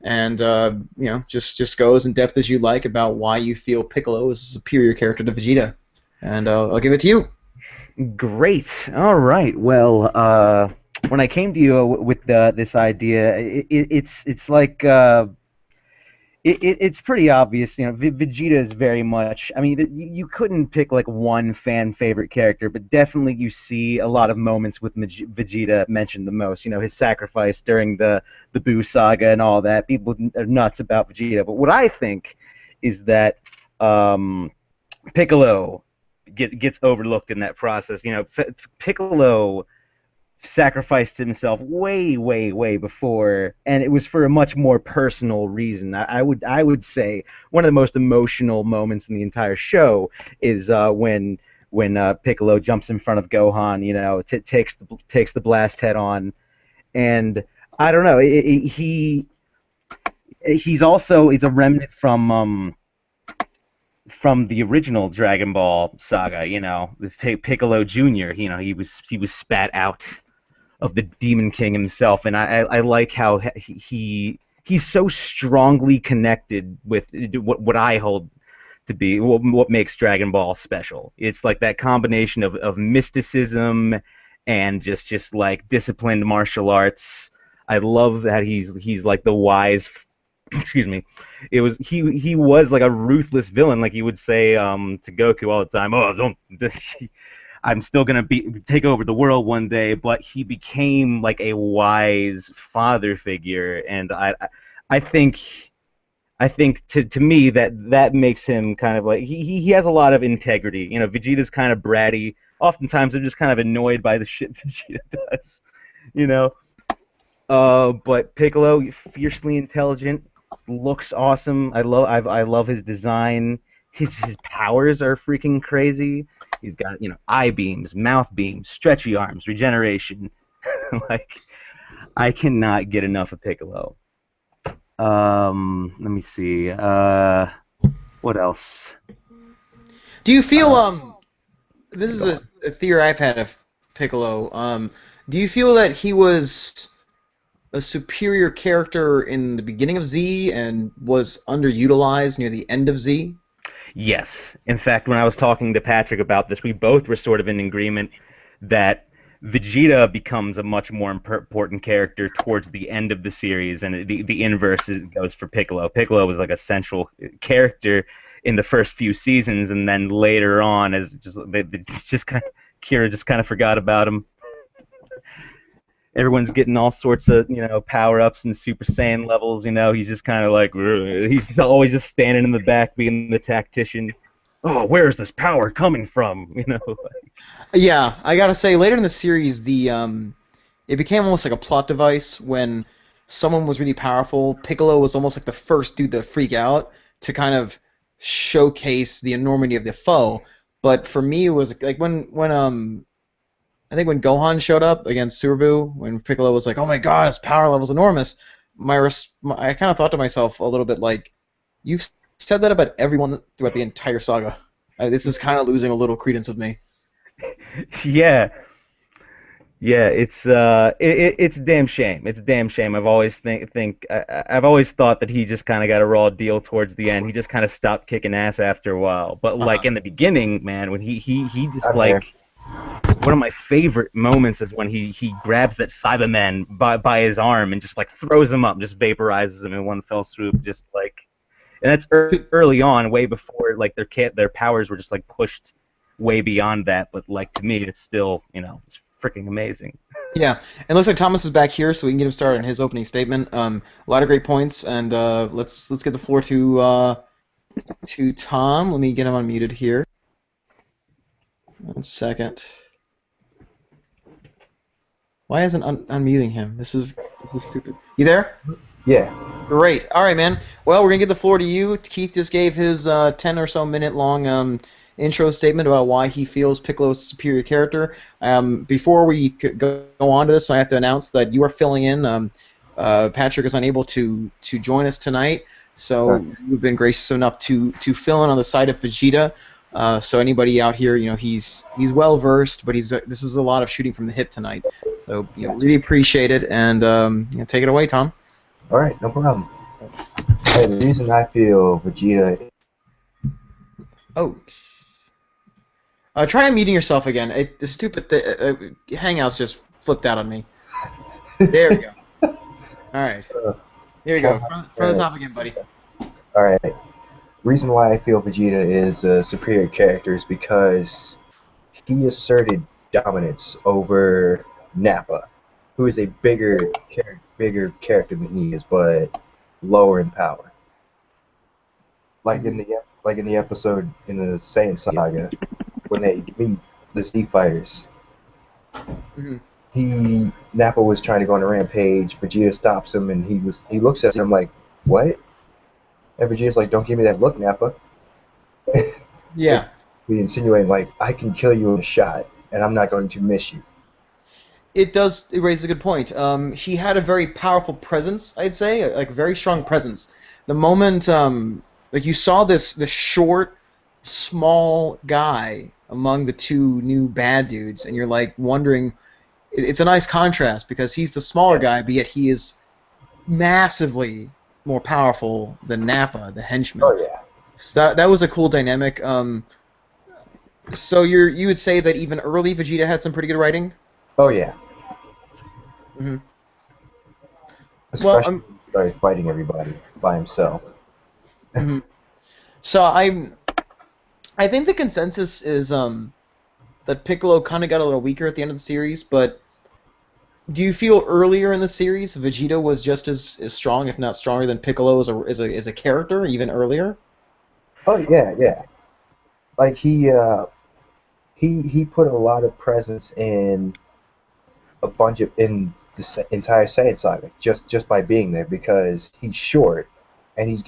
and just go as in depth as you like about why you feel Piccolo is a superior character to Vegeta. And I'll give it to you. Great. All right. Well, when I came to you with this idea, it's like it's pretty obvious. Vegeta is very much. I mean, you couldn't pick like one fan favorite character, but definitely you see a lot of moments with Vegeta mentioned the most. His sacrifice during the Buu saga and all that. People are nuts about Vegeta, but what I think is that um, Piccolo gets overlooked in that process. Piccolo sacrificed himself way, way, way before, and it was for a much more personal reason. I would say one of the most emotional moments in the entire show is when Piccolo jumps in front of Gohan. Takes the blast head on, and I don't know. He's a remnant from the original Dragon Ball saga. Piccolo Jr. He was spat out of the Demon King himself, and I like how he's so strongly connected with what I hold to be what makes Dragon Ball special. It's like that combination of mysticism and just like disciplined martial arts. I love that he's like the wise. Excuse me. He was like a ruthless villain, like he would say to Goku all the time. Oh, don't. I'm still gonna take over the world one day, but he became like a wise father figure, and I think to me that makes him kind of like he has a lot of integrity. Vegeta's kind of bratty. Oftentimes, I'm just kind of annoyed by the shit Vegeta does. You know, but Piccolo, fiercely intelligent, looks awesome. I love his design. His powers are freaking crazy. He's got eye beams, mouth beams, stretchy arms, regeneration. Like I cannot get enough of Piccolo. Let me see. What else? Do you feel Uh, this is Go on. a theory I've had of Piccolo. Do you feel that he was a superior character in the beginning of Z and was underutilized near the end of Z? Yes. In fact, when I was talking to Patrick about this, we both were sort of in agreement that Vegeta becomes a much more important character towards the end of the series, and the inverse goes for Piccolo. Piccolo was like a central character in the first few seasons, and then later on, as just kind of, Kira just kind of forgot about him. Everyone's getting all sorts of power ups and Super Saiyan levels. He's just kind of like he's always just standing in the back, being the tactician. Oh, where is this power coming from? Yeah, I gotta say, later in the series, it became almost like a plot device when someone was really powerful. Piccolo was almost like the first dude to freak out to kind of showcase the enormity of the foe. But for me, it was like when I think when Gohan showed up against Subaru, when Piccolo was like, "Oh my God, his power level's enormous," I kind of thought to myself a little bit like, "You've said that about everyone throughout the entire saga. This is kind of losing a little credence with me." Yeah, yeah, it's a damn shame. It's a damn shame. I've always thought that he just kind of got a raw deal towards the end. He just kind of stopped kicking ass after a while. But like Uh-huh. in the beginning, man, when he just I'm here. like one of my favorite moments is when he grabs that Cyberman by his arm and just like throws him up, just vaporizes him in one fell swoop, just like. And that's early on, way before like their powers were just like pushed way beyond that. But like to me, it's still it's freaking amazing. Yeah, and it looks like Thomas is back here, so we can get him started on his opening statement. A lot of great points, and let's get the floor to Tom. Let me get him unmuted here. 1 second. Why isn't unmuting him? This is stupid. You there? Yeah. Great. All right, man. Well, we're gonna give the floor to you. Keith just gave his 10 or so minute long intro statement about why he feels Piccolo's a superior character. Before we go on to this, I have to announce that you are filling in. Patrick is unable to join us tonight, so Sure. you've been gracious enough to fill in on the side of Vegeta. So anybody out here, he's well versed, but this is a lot of shooting from the hip tonight. So Yeah. really appreciate it, and take it away, Tom. All right, no problem. The reason I feel Vegeta. Oh, try unmuting yourself again. The stupid Hangouts just flipped out on me. There we go. All right. Uh, Here we go. come From the on, top again, buddy. all right. Reason why I feel Vegeta is a superior character is because he asserted dominance over Nappa, who is a bigger character than he is, but lower in power. Like Hmm. in the episode in the Saiyan saga when they meet the Z fighters, Hmm. he Nappa was trying to go on a rampage. Vegeta stops him, and he looks at him like, "What?" And Vegeta's like, "Don't give me that look, Nappa." Like, Yeah. he insinuating like, "I can kill you in a shot, and I'm not going to miss you." It does. It raises a good point. He had a very powerful presence, I'd say, like a very strong presence. The moment, like you saw this short, small guy among the two new bad dudes, and you're like wondering. It's a nice contrast because he's the smaller Yeah. guy, but yet he is massively more powerful than Nappa, the henchman. Oh yeah. So that was a cool dynamic. So you would say that even early Vegeta had some pretty good writing. Oh yeah. Hmm. Well, Especially when he started fighting everybody by himself. mhm. So I think the consensus is that Piccolo kind of got a little weaker at the end of the series, but do you feel earlier in the series Vegeta was just as strong, if not stronger, than Piccolo as a character, even earlier? Oh yeah, yeah. Like he put a lot of presence in a bunch of in the entire Saiyan saga just by being there because he's short and he's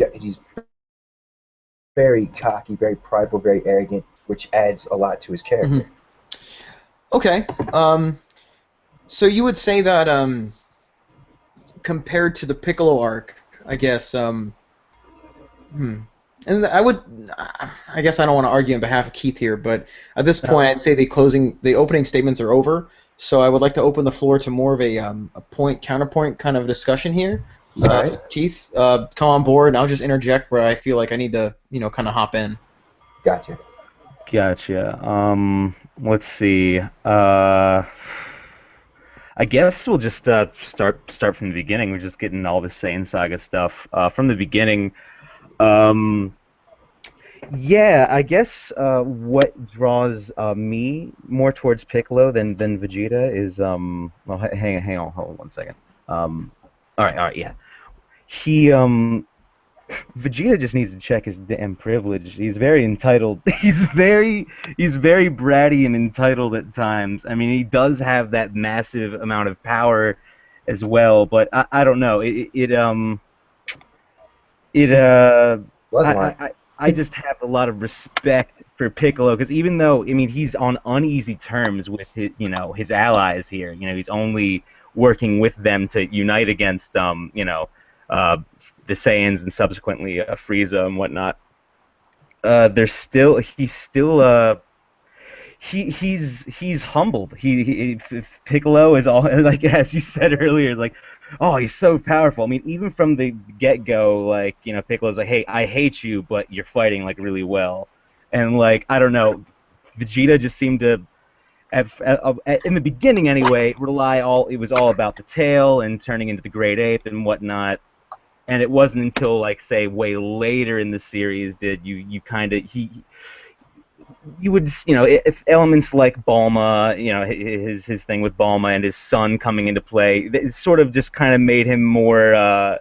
very cocky, very prideful, very arrogant, which adds a lot to his Hmm. character. Okay. So you would say that compared to the Piccolo arc, I guess hmm. And I guess I don't want to argue on behalf of Keith here, but at this No. point, I'd say the opening statements are over. So I would like to open the floor to more of a point counterpoint kind of discussion here. All right, So Keith, come on board, and I'll just interject where I feel like I need to, kind of hop in. gotcha. Gotcha. Let's see. I guess we'll just start from the beginning. We're just getting all the Saiyan Saga stuff from the beginning. Um, yeah, I guess what draws me more towards Piccolo than Vegeta is well, hang on, hold on 1 second. Um, all right, yeah. He Vegeta just needs to check his damn privilege. He's very entitled. He's very bratty and entitled at times. I mean, he does have that massive amount of power as well, but I don't know. It I, Bloodline. I I I just have a lot of respect for Piccolo because even though I mean he's on uneasy terms with his allies here. He's only working with them to unite against uh, the Saiyans and subsequently Frieza and whatnot. There's still he's still he's humbled. Piccolo is all like as you said earlier, is like, oh, he's so powerful. I mean, even from the get go, like Piccolo's like, hey, I hate you, but you're fighting like really well, and like I don't know, Vegeta just seemed to. In the beginning, anyway, it was all about the tail and turning into the great ape and whatnot, and it wasn't until like say way later in the series did you kind of you would if elements like Balma, his thing with Balma and his son coming into play, it sort of just kind of made him more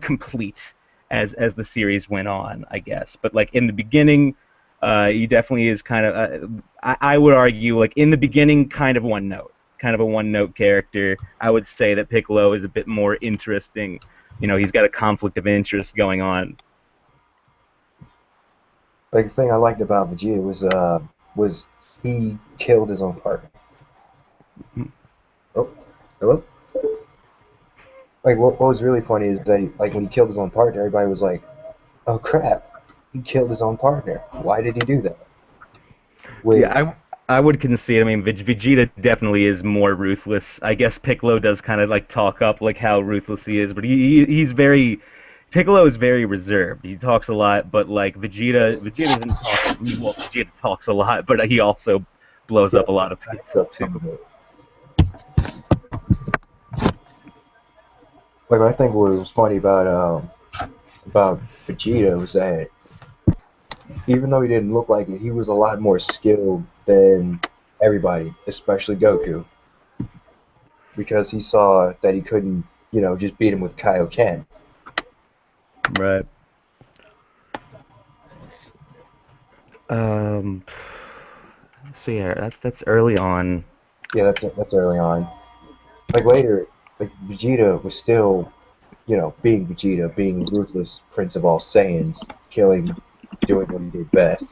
complete as the series went on, I guess. But like in the beginning, he definitely is kind of I would argue like in the beginning kind of one note, kind of a one note character. I would say that Piccolo is a bit more interesting. He's got a conflict of interest going on. Like the thing I liked about Vegeta was he killed his own partner. Oh, hello. Like what was really funny is that like when he killed his own partner, everybody was like, "Oh crap, he killed his own partner. Why did he do that?" Yeah, Which I would concede. I mean, Vegeta definitely is more ruthless. I guess Piccolo does kind of like talk up like how ruthless he is, but he's very Piccolo is very reserved. He talks a lot, but like Vegeta doesn't talk. Well, Vegeta talks a lot, but he also blows Yeah, up a lot of backs people up some too. of it. Like I think what was funny about Vegeta was that even though he didn't look like it, he was a lot more skilled than everybody, especially Goku, because he saw that he couldn't, just beat him with Kaioken. Right. Um. So yeah, that's early on. Yeah, that's early on. Like later, like Vegeta was still, being Vegeta, being ruthless Prince of all Saiyans, killing, doing what he did best.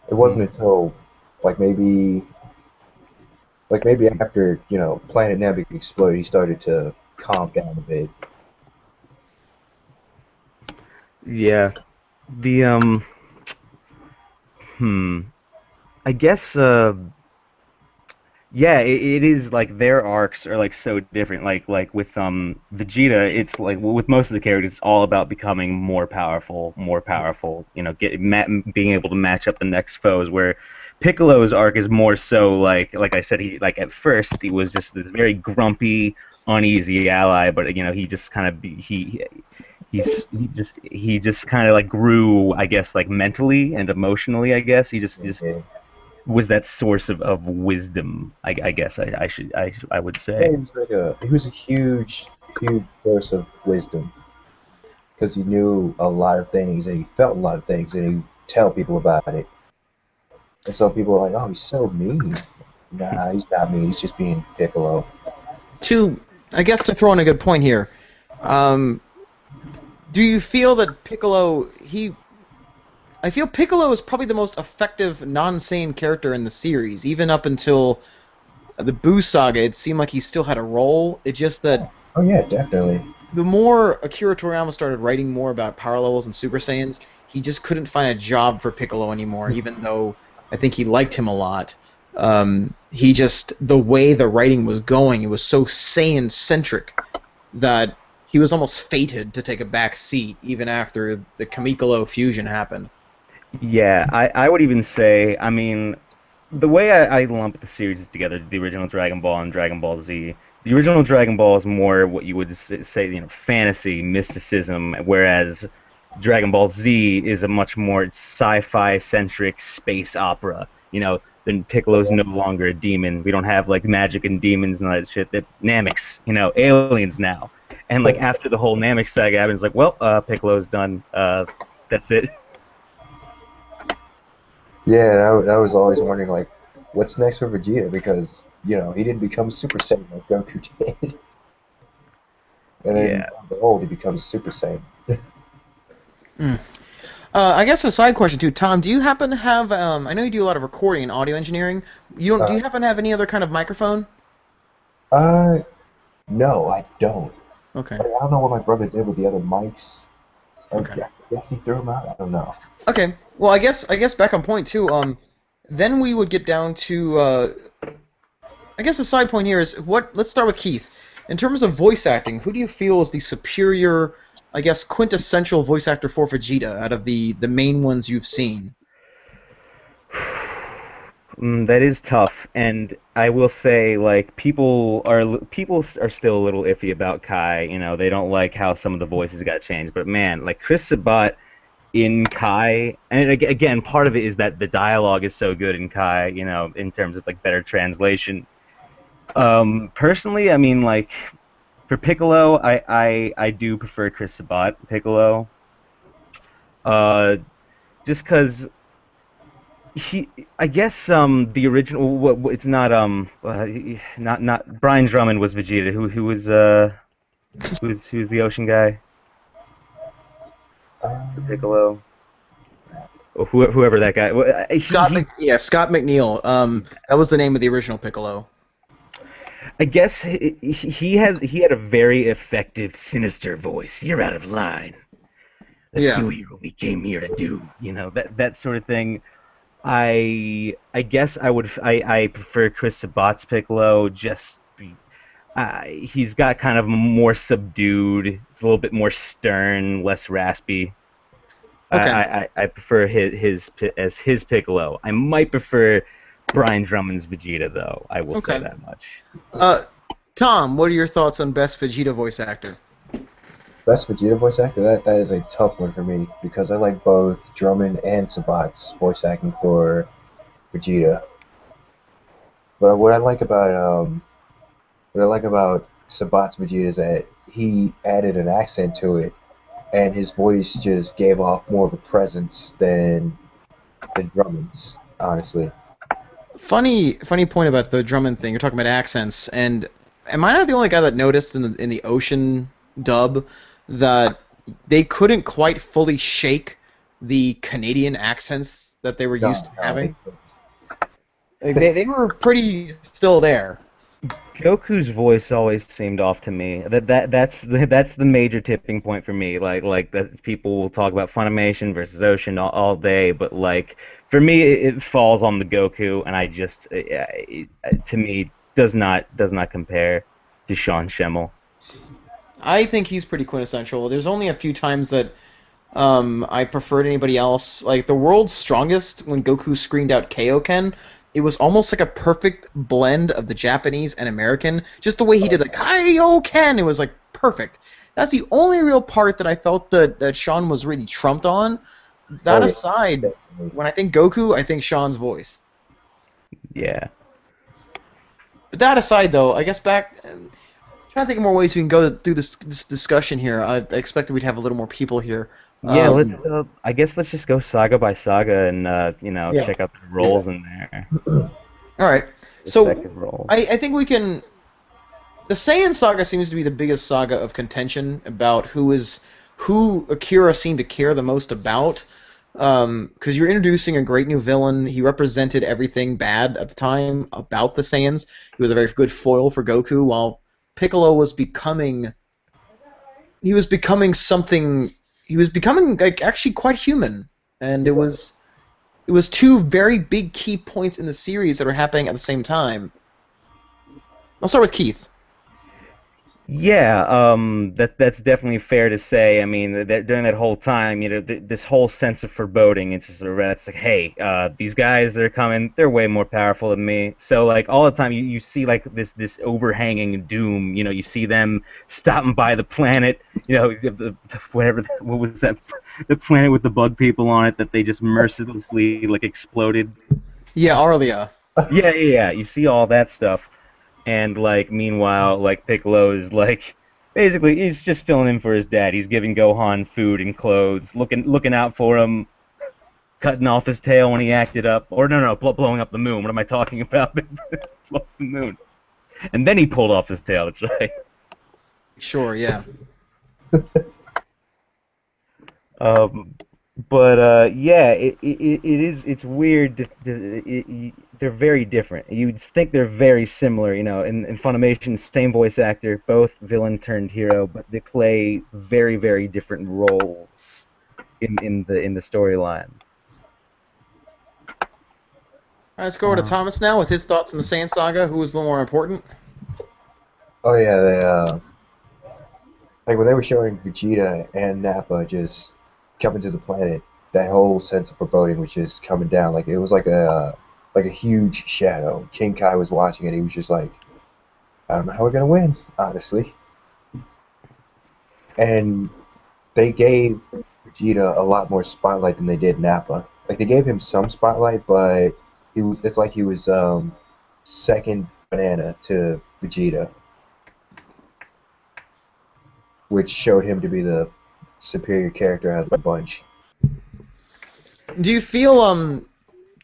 It wasn't Mm, until like maybe after Planet Namek exploded, he started to calm down a bit. yeah. The Hmm. I guess. Yeah, it is like their arcs are like so different. Like with Vegeta, it's like with most of the characters, it's all about becoming more powerful, more powerful. You know, being able to match up the next foes. Where Piccolo's arc is more so like I said, he like at first he was just this very grumpy, uneasy ally, but he just kind of he just kind of like grew, I guess, like mentally and emotionally. I guess he just Yeah, was that source of wisdom. I guess I would yeah, say. he was a huge source of wisdom because he knew a lot of things and he felt a lot of things and he tell people about it. And some people are like, "Oh, he's so mean." Nah, he's not mean. He's just being Piccolo. To, I guess, to throw in a good point here, um, do you feel that Piccolo, I feel Piccolo is probably the most effective non-Saiyan character in the series, even up until the Buu saga. It seemed like he still had a role. It's just that Oh yeah, definitely. the more Akira Toriyama started writing more about power levels and Super Saiyans, he just couldn't find a job for Piccolo anymore, even though I think he liked him a lot. He just, the way the writing was going, it was so Saiyan centric that he was almost fated to take a back seat even after the Kamikolo fusion happened. Yeah, I would even say, I mean, the way I lump the series together, the original Dragon Ball and Dragon Ball Z, the original Dragon Ball is more what you would say, fantasy, mysticism, whereas Dragon Ball Z is a much more sci-fi centric space opera. Then Piccolo's no longer a demon. We don't have like magic and demons and all that shit. That Nameks, aliens now. And like after the whole Namek saga happens, like, well, Piccolo's done. That's it. Yeah, and I was always wondering like, what's next for Vegeta because he didn't become Super Saiyan like Goku did, and then Yeah. on the old he becomes Super Saiyan. Mm. I guess a side question too, Tom. Do you happen to have? I know you do a lot of recording and audio engineering. You don't? Do Uh, you happen to have any other kind of microphone? uh, no, I don't. Okay. Like, I don't know what my brother did with the other mics. I Okay. guess he threw them out. I don't know. Okay. Well, I guess back on point too. Then we would get down to. I guess the side point here is what. Let's start with Keith. In terms of voice acting, who do you feel is the superior? I guess quintessential voice actor for Vegeta out of the main ones you've seen. That is tough, and I will say, like, people are still a little iffy about Kai. They don't like how some of the voices got changed. But man, like Chris Sabat in Kai, and again, part of it is that the dialogue is so good in Kai. In terms of like better translation. Personally, I mean, like for Piccolo, I do prefer Chris Sabat Piccolo. Uh, just because he I guess the original it's not not Brian Drummond was Vegeta. Who's the ocean guy for Um, Piccolo, or whoever that guy he Scott McNeil. That was the name of the original Piccolo. I guess he had a very effective sinister voice. You're out of line. Let's Yeah. do here what we came here to do. That sort of thing. I guess I prefer Chris Sabat's Piccolo. He's got kind of more subdued. It's a little bit more stern, less raspy. Okay. I prefer his Piccolo. I might prefer Brian Drummond's Vegeta, though. I will say Okay. that much. Uh, Tom, what are your thoughts on best Vegeta voice actor? Best Vegeta voice actor? That is a tough one for me because I like both Drummond and Sabat's voice acting for Vegeta. But what I like about Sabat's Vegeta is that he added an accent to it, and his voice just gave off more of a presence than Drummond's. Honestly, Funny point about the Drummond thing. You're talking about accents, and am I not the only guy that noticed in the Ocean dub that they couldn't quite fully shake the Canadian accents that they were used no, to no, having? Like, they were pretty still there. Goku's voice always seemed off to me. That's the major tipping point for me. Like that people will talk about Funimation versus Ocean all day, but like for me it falls on the Goku, and I just to me does not compare to Sean Schemmel. I think he's pretty quintessential. There's only a few times that I preferred anybody else. Like the world's strongest, when Goku screamed out Kaioken, it was almost like a perfect blend of the Japanese and American. Just the way he did the Kaioken, it was like perfect. That's the only real part that I felt that Sean was really trumped on. That oh yeah, aside, definitely. when I think Goku, I think Sean's voice. Yeah. But that aside, though, I guess back. Trying to think of more ways we can go through this discussion here. I expected we'd have a little more people here. Yeah, let's. Um, I guess let's just go saga by saga and yeah. check out the Yeah. roles in there, All right. So respective roles. I think we can. The Saiyan saga seems to be the biggest saga of contention about who Akira seemed to care the most about. Because you're introducing a great new villain. He represented everything bad at the time about the Saiyans. He was a very good foil for Goku, while Piccolo was becoming. He was becoming something. He was becoming like actually quite human, and it was two very big key points in the series that are happening at the same time. I'll start with Keith. Yeah, that's definitely fair to say. I mean, that during that whole time, this whole sense of foreboding, it's just sort of, it's like, hey, these guys that are coming, they're way more powerful than me. So like all the time, you see like this overhanging doom. You see them stopping by the planet. Whatever, what was that, the planet with the bug people on it that they just mercilessly like exploded. Yeah, Arlia. Yeah, yeah, yeah. You see all that stuff. And like meanwhile, like Piccolo is like basically he's just filling in for his dad. He's giving Gohan food and clothes, looking out for him, cutting off his tail when he acted up. Or no, blowing up the moon. What am I talking about? Blow up the moon. And then he pulled off his tail. That's right. Sure, yeah. Um, but yeah, it's weird. They're very different. You'd think they're very similar, in Funimation, same voice actor, both villain turned hero, but they play very, very different roles in the storyline. All right, let's go over to Thomas now with his thoughts on the Saiyan saga. Who was a little more important? Oh yeah, like when they were showing Vegeta and Nappa just coming to the planet, that whole sense of foreboding was just coming down. Like it was like a huge shadow. King Kai was watching it. He was just like, I don't know how we're gonna win, honestly. And they gave Vegeta a lot more spotlight than they did Nappa. Like they gave him some spotlight, but it's like he was second banana to Vegeta, which showed him to be the superior character out of the bunch. Do you feel,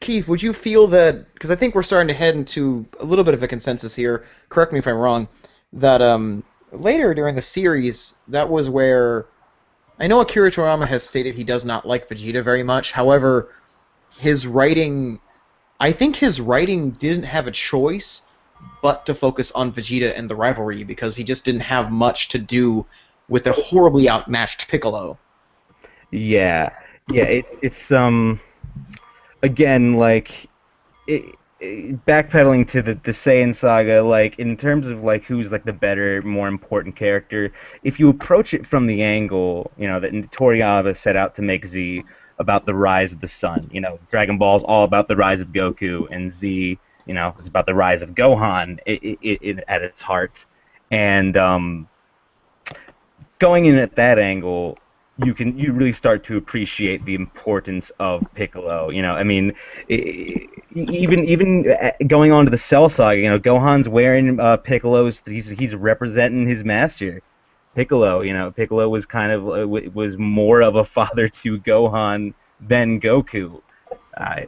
Keith, would you feel that, because I think we're starting to head into a little bit of a consensus here, correct me if I'm wrong, that later during the series, that was where, I know Akira Toriyama has stated he does not like Vegeta very much, however, his writing, I think his writing didn't have a choice but to focus on Vegeta and the rivalry, because he just didn't have much to do with a horribly outmatched Piccolo. Yeah, yeah. It's again like it. backpedaling to the Saiyan saga, like in terms of like who's like the better, more important character, if you approach it from the angle, that Toriyama set out to make Z about the rise of the sun. Dragon Ball's all about the rise of Goku, and Z, it's about the rise of Gohan at its heart. And going in at that angle, you really start to appreciate the importance of Piccolo. I mean, even going on to the Cell Saga, Gohan's wearing Piccolo's. He's representing his master, Piccolo. Piccolo was kind of was more of a father to Gohan than Goku. I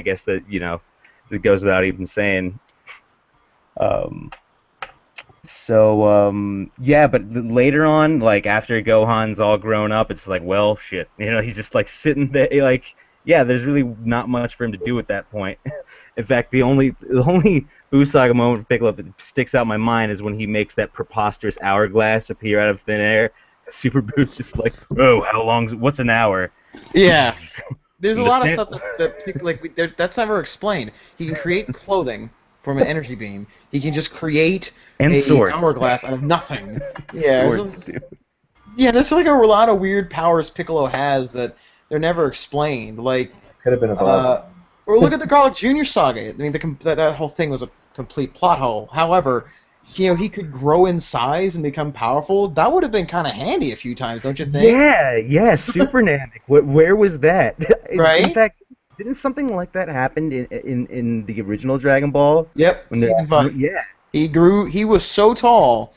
guess that it goes without even saying. Um, yeah, but later on, like after Gohan's all grown up, it's like, well, shit. He's just like sitting there, like, yeah, there's really not much for him to do at that point. In fact, the only Buu Saga moment for Piccolo that sticks out in my mind is when he makes that preposterous hourglass appear out of thin air. Super Buu's just like, oh, how long's what's an hour? Yeah. There's a lot of Understand? stuff that's never explained. He can create clothing from an energy beam. He can just create And a swords. hourglass out of nothing. Yeah, Swords, too. yeah. There's like a lot of weird powers Piccolo has that they're never explained. Like, Could have been a villain. or look at the Garlic Jr. saga. I mean, that whole thing was a complete plot hole. However, he could grow in size and become powerful. That would have been kind of handy a few times, don't you think? Yeah, Super Namek. Where was that? Right? In fact, didn't something like that happen in the original Dragon Ball? Yep. When Season 5. yeah, He was so tall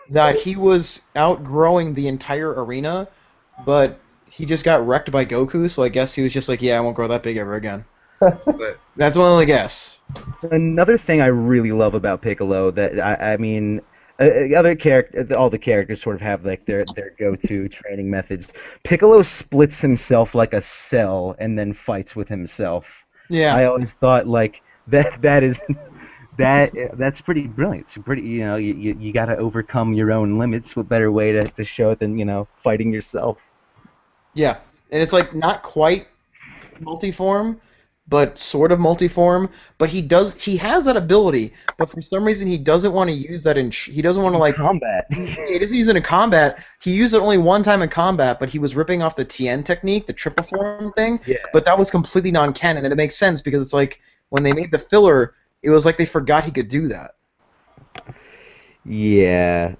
that he was outgrowing the entire arena, but he just got wrecked by Goku, so I guess he was just like, yeah, I won't grow that big ever again. But that's my only guess. another thing I really love about Piccolo that I mean, all the characters sort of have like their go-to training methods. Piccolo splits himself like a cell and then fights with himself. Yeah. I always thought like that is that's pretty brilliant. It's pretty you got to overcome your own limits. What better way to show it than fighting yourself? Yeah. And it's like not quite multiform, but sort of multiform. But he has that ability, but for some reason he doesn't want to use that he doesn't want to like Combat. he doesn't use it in combat. He used it only one time in combat, but he was ripping off the Tien technique, the triple form thing. Yeah. But that was completely non-canon, and it makes sense because it's like when they made the filler, it was like they forgot he could do that. Yeah,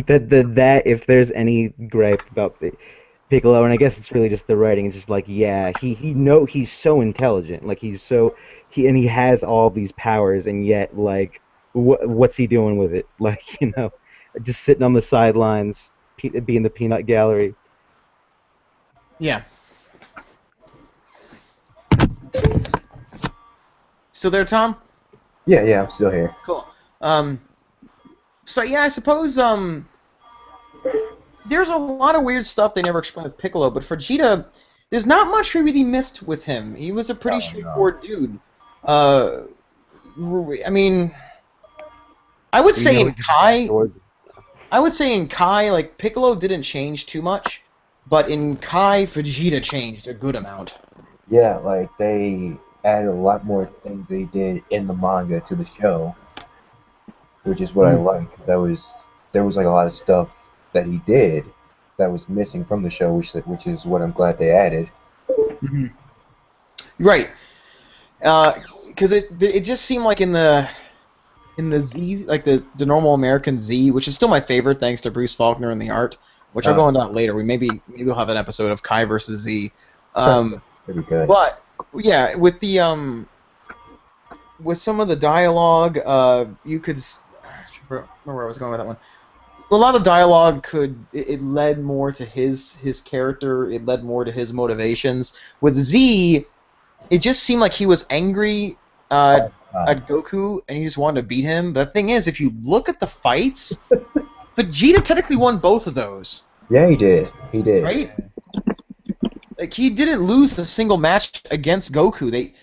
that if there's any gripe about Piccolo, and I guess it's really just the writing. It's just like, yeah, he's so intelligent, like he has all these powers, and yet like what's he doing with it? Like just sitting on the sidelines, being the peanut gallery. Yeah. Still there, Tom? Yeah, I'm still here. Cool. So yeah, I suppose there's a lot of weird stuff they never explained with Piccolo, but for Vegeta, there's not much we really missed with him. He was a pretty straightforward dude. I mean, I would say in Kai, like Piccolo didn't change too much, but in Kai, Vegeta changed a good amount. Yeah, like they added a lot more things they did in the manga to the show, which is what I like. There was like a lot of stuff that he did that was missing from the show, which is what I'm glad they added. Mm-hmm. Right. Because it just seemed like in the Z, like the normal American Z, which is still my favorite thanks to Bruce Faulkner and the art, which I'll go into that later. Maybe we'll have an episode of Kai versus Z. Pretty good. But yeah, with the with some of the dialogue, you could I remember where I was going with that one. A lot of dialogue it led more to his character. It led more to his motivations. With Z, it just seemed like he was angry at Goku and he just wanted to beat him. But the thing is, if you look at the fights, Vegeta technically won both of those. Yeah, he did. He did. Right? Like he didn't lose a single match against Goku.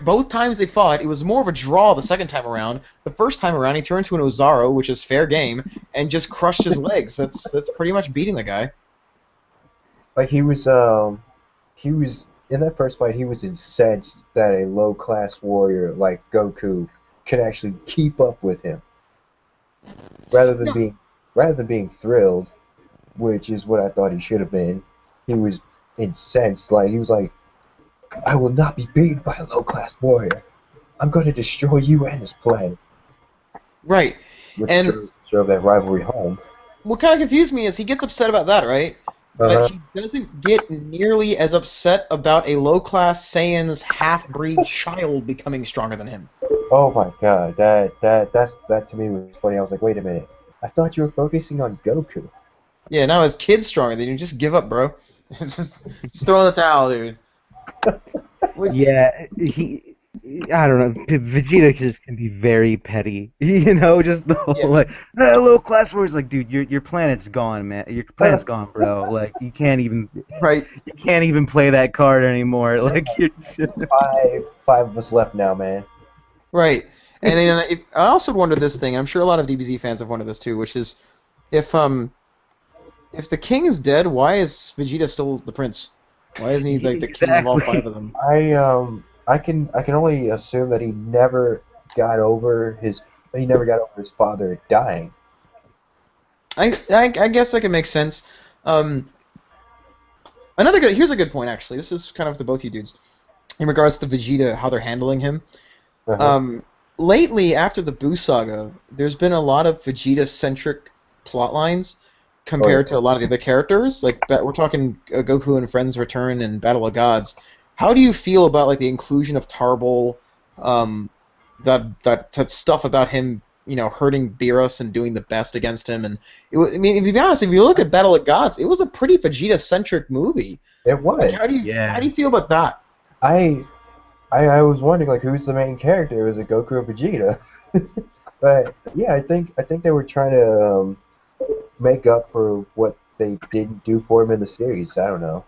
Both times they fought, it was more of a draw the second time around. The first time around, he turned into an Ozaru, which is fair game, and just crushed his legs. That's pretty much beating the guy. Like he was in that first fight, he was incensed that a low-class warrior like Goku could actually keep up with him, rather than No. being rather than being thrilled, which is what I thought he should have been. He was incensed, like he was like, "I will not be beaten by a low-class warrior. I'm going to destroy you and this planet," Right. which And drove that rivalry home. what kind of confused me is he gets upset about that, right? But Uh-huh. he doesn't get nearly as upset about a low-class Saiyan's half-breed child becoming stronger than him. Oh my God, that to me was funny. I was like, wait a minute. I thought you were focusing on Goku. Yeah, now his kid's stronger than you. Just give up, bro. It's just throw in the towel, dude. Which, Yeah, he. I don't know. Vegeta just can be very petty, Just the yeah, whole like low class words. Like, dude, your planet's gone, man. Your planet's gone, bro. Like, right, you can't even play that card anymore. Like, you're just. Five of us left now, man. right. And then I also wonder this thing. I'm sure a lot of DBZ fans have wondered this too, which is if if the king is dead, why is Vegeta still the prince? Why isn't he like the king of all five Exactly. of them? I can only assume that he never got over his father dying. I guess that could make sense. Um, here's a good point actually. This is kind of to both you dudes in regards to Vegeta, how they're handling him. Uh-huh. Um, lately, after the Buu saga, there's been a lot of Vegeta-centric plot lines Oh yeah. compared to a lot of the other characters. Like we're talking Goku and Friends Return and Battle of Gods. How do you feel about like the inclusion of Tarbell? Um, that stuff about him, hurting Beerus and doing the best against him. And I mean, to be honest, if you look at Battle of Gods, it was a pretty Vegeta-centric movie. It Like, was. how do Yeah. you feel about that? I I was wondering like who's the main character? Was it Goku or Vegeta? But yeah, I think they were trying to make up for what they didn't do for him in the series. I don't know.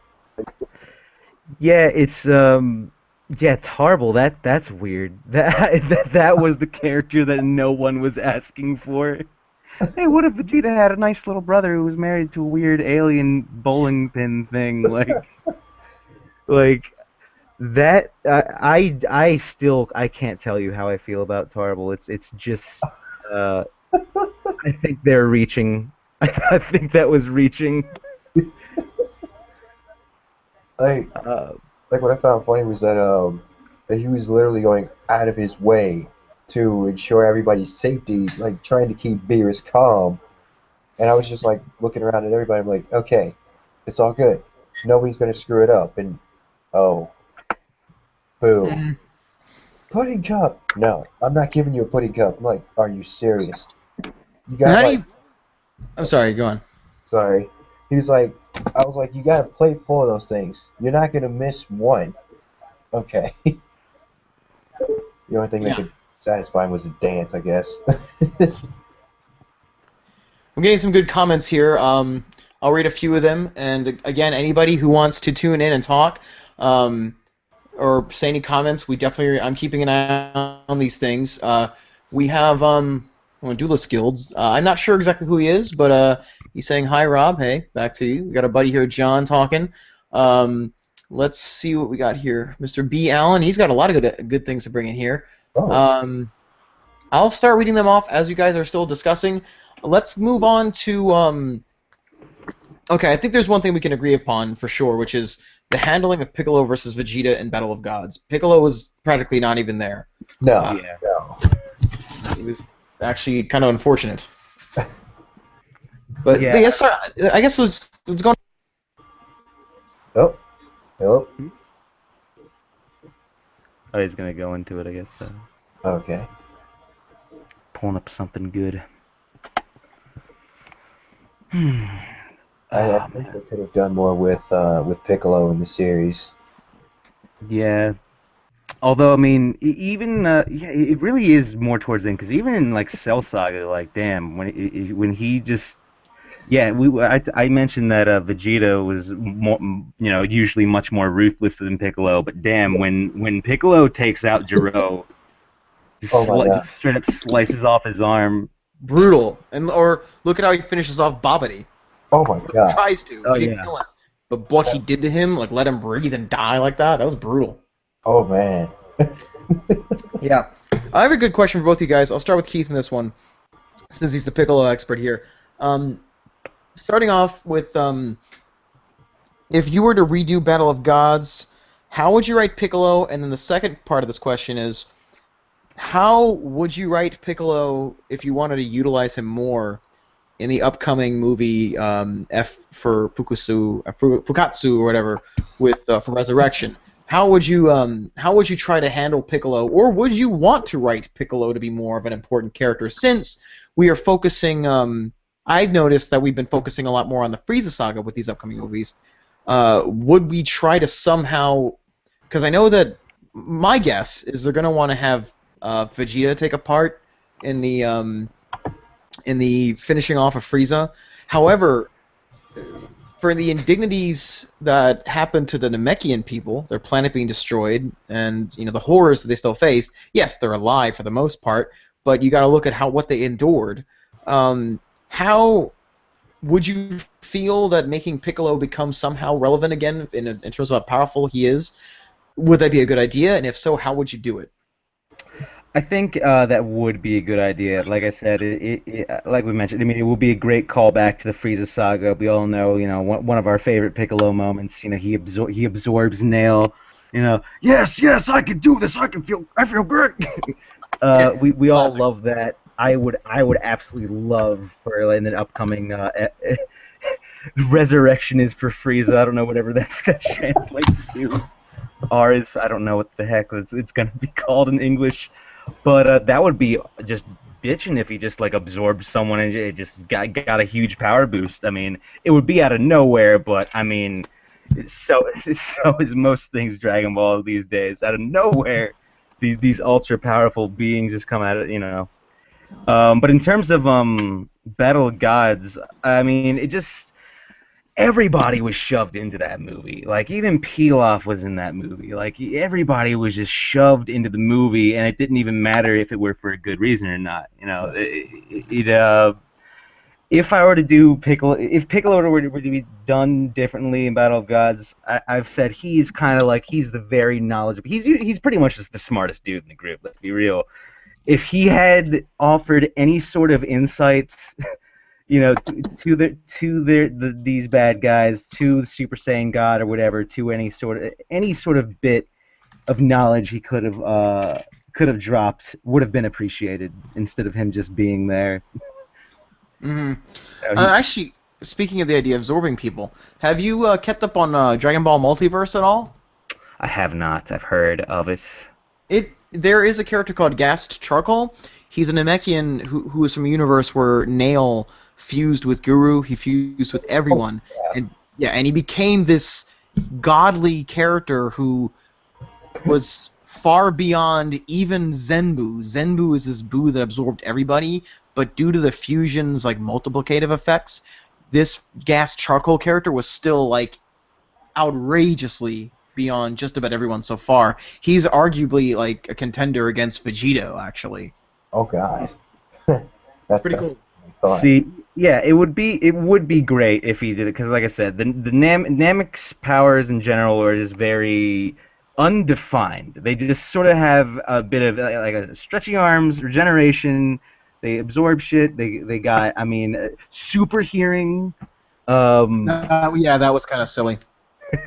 Yeah, it's yeah, Tarble. That's weird. That was the character that no one was asking for. Hey, what if Vegeta had a nice little brother who was married to a weird alien bowling pin thing? Like that. I still I can't tell you how I feel about Tarble. It's just uh, I think they're reaching. I think that was reaching. Like Uh, like what I found funny was that he was literally going out of his way to ensure everybody's safety, like trying to keep Beerus calm. And I was just like looking around at everybody. I'm like, okay, it's all good. Nobody's gonna screw it up. And oh, boo, Mm. pudding cup. No, I'm not giving you a pudding cup. I'm like, are you serious? You And got how do like, you? I'm sorry. Go on. sorry. He was like, I was like, you got a plate full of those things. You're not gonna miss one. Okay. The only thing that Yeah. could satisfy him was a dance, I guess. I'm getting some good comments here. I'll read a few of them. And again, anybody who wants to tune in and talk, um, or say any comments, I'm keeping an eye on these things. We have Duelist Guilds. I'm not sure exactly who he is, but he's saying hi, Rob. Hey, back to you. We got a buddy here, John, talking. Um, let's see what we got here, Mr. B. Allen. He's got a lot of good things to bring in here. Oh, Um, I'll start reading them off as you guys are still discussing. Let's move on to okay, I think there's one thing we can agree upon for sure, which is the handling of Piccolo versus Vegeta in Battle of Gods. Piccolo was practically not even there. no, Uh, yeah. no. it was actually kind of unfortunate. But Yeah. let's start, I guess let's go. Oh, hello. Oh, he's gonna go into it, I guess. Okay. Pulling up something good. Hmm. I Oh think man. they could have done more with Piccolo in the series. Yeah. Although I mean, even yeah, it really is more towards the end because even in like Cell Saga, like damn, when he just yeah, I mentioned that Vegeta was more usually much more ruthless than Piccolo, but damn, when Piccolo takes out Jiro, Oh my God. just straight up slices off his arm. Brutal. Or look at how he finishes off Babidi. Oh my God. Tries to, Oh but he didn't yeah. kill him. but what he did to him, like let him breathe and die like that was brutal. Oh man. Yeah. I have a good question for both you guys. I'll start with Keith in this one, since he's the Piccolo expert here. Um, Starting off with, if you were to redo Battle of Gods, how would you write Piccolo? And then the second part of this question is, how would you write Piccolo if you wanted to utilize him more in the upcoming movie F for Fukatsu or whatever with for Resurrection? How would you try to handle Piccolo, or would you want to write Piccolo to be more of an important character? Since we are focusing, I've noticed that we've been focusing a lot more on the Frieza saga with these upcoming movies. Would we try to somehow? Because I know that my guess is they're going to want to have Vegeta take a part in the finishing off of Frieza. However, for the indignities that happened to the Namekian people, their planet being destroyed, and the horrors that they still face. Yes, they're alive for the most part, but you got to look at what they endured. How would you feel that making Piccolo become somehow relevant again in terms of how powerful he is? Would that be a good idea? And if so, how would you do it? I think that would be a good idea. Like I said, like we mentioned, I mean, it would be a great callback to the Frieza saga. We all know, one of our favorite Piccolo moments. He absorbs Nail. Yes, yes, I can do this. I feel great. We all Classic. love that. I would absolutely love for in the upcoming Resurrection is for Frieza. I don't know whatever that translates to. R is I don't know what the heck it's gonna be called in English. But that would be just bitching if he just like absorbed someone and it just got a huge power boost. I mean, it would be out of nowhere, but I mean, so is most things Dragon Ball these days. Out of nowhere, these ultra powerful beings just come out. But in terms of Battle of Gods, I mean, it just everybody was shoved into that movie. Like even Pilaf was in that movie. Like everybody was just shoved into the movie, and it didn't even matter if it were for a good reason or not. If I were to do Piccolo, if Piccolo were to be done differently in Battle of Gods, I've said he's kind of like he's the very knowledgeable. He's pretty much just the smartest dude in the group. Let's be real. If he had offered any sort of insights these bad guys, to the Super Saiyan God or whatever, to any sort of bit of knowledge he could have dropped would have been appreciated instead of him just being there. Hmm. You know, Actually, speaking of the idea of absorbing people, have you kept up on Dragon Ball Multiverse at all? I have not. I've heard of it. There is a character called Gast Charcoal. He's a Namekian who is from a universe where Nail fused with Guru. He fused with everyone, and yeah, and he became this godly character who was far beyond even Zenbu. Zenbu is this Buu that absorbed everybody, but due to the fusion's like multiplicative effects, this Gas Charcoal character was still like outrageously beyond just about everyone so far. He's arguably like a contender against Vegeta, actually. Oh God. It's pretty That's cool. thought. See, yeah, it would be great if he did it because, like I said, the Namek's powers in general are just very undefined. They just sort of have a bit of like a stretchy arms, regeneration. They absorb shit. They got, I mean, super hearing. Um, Yeah, that was kind of silly.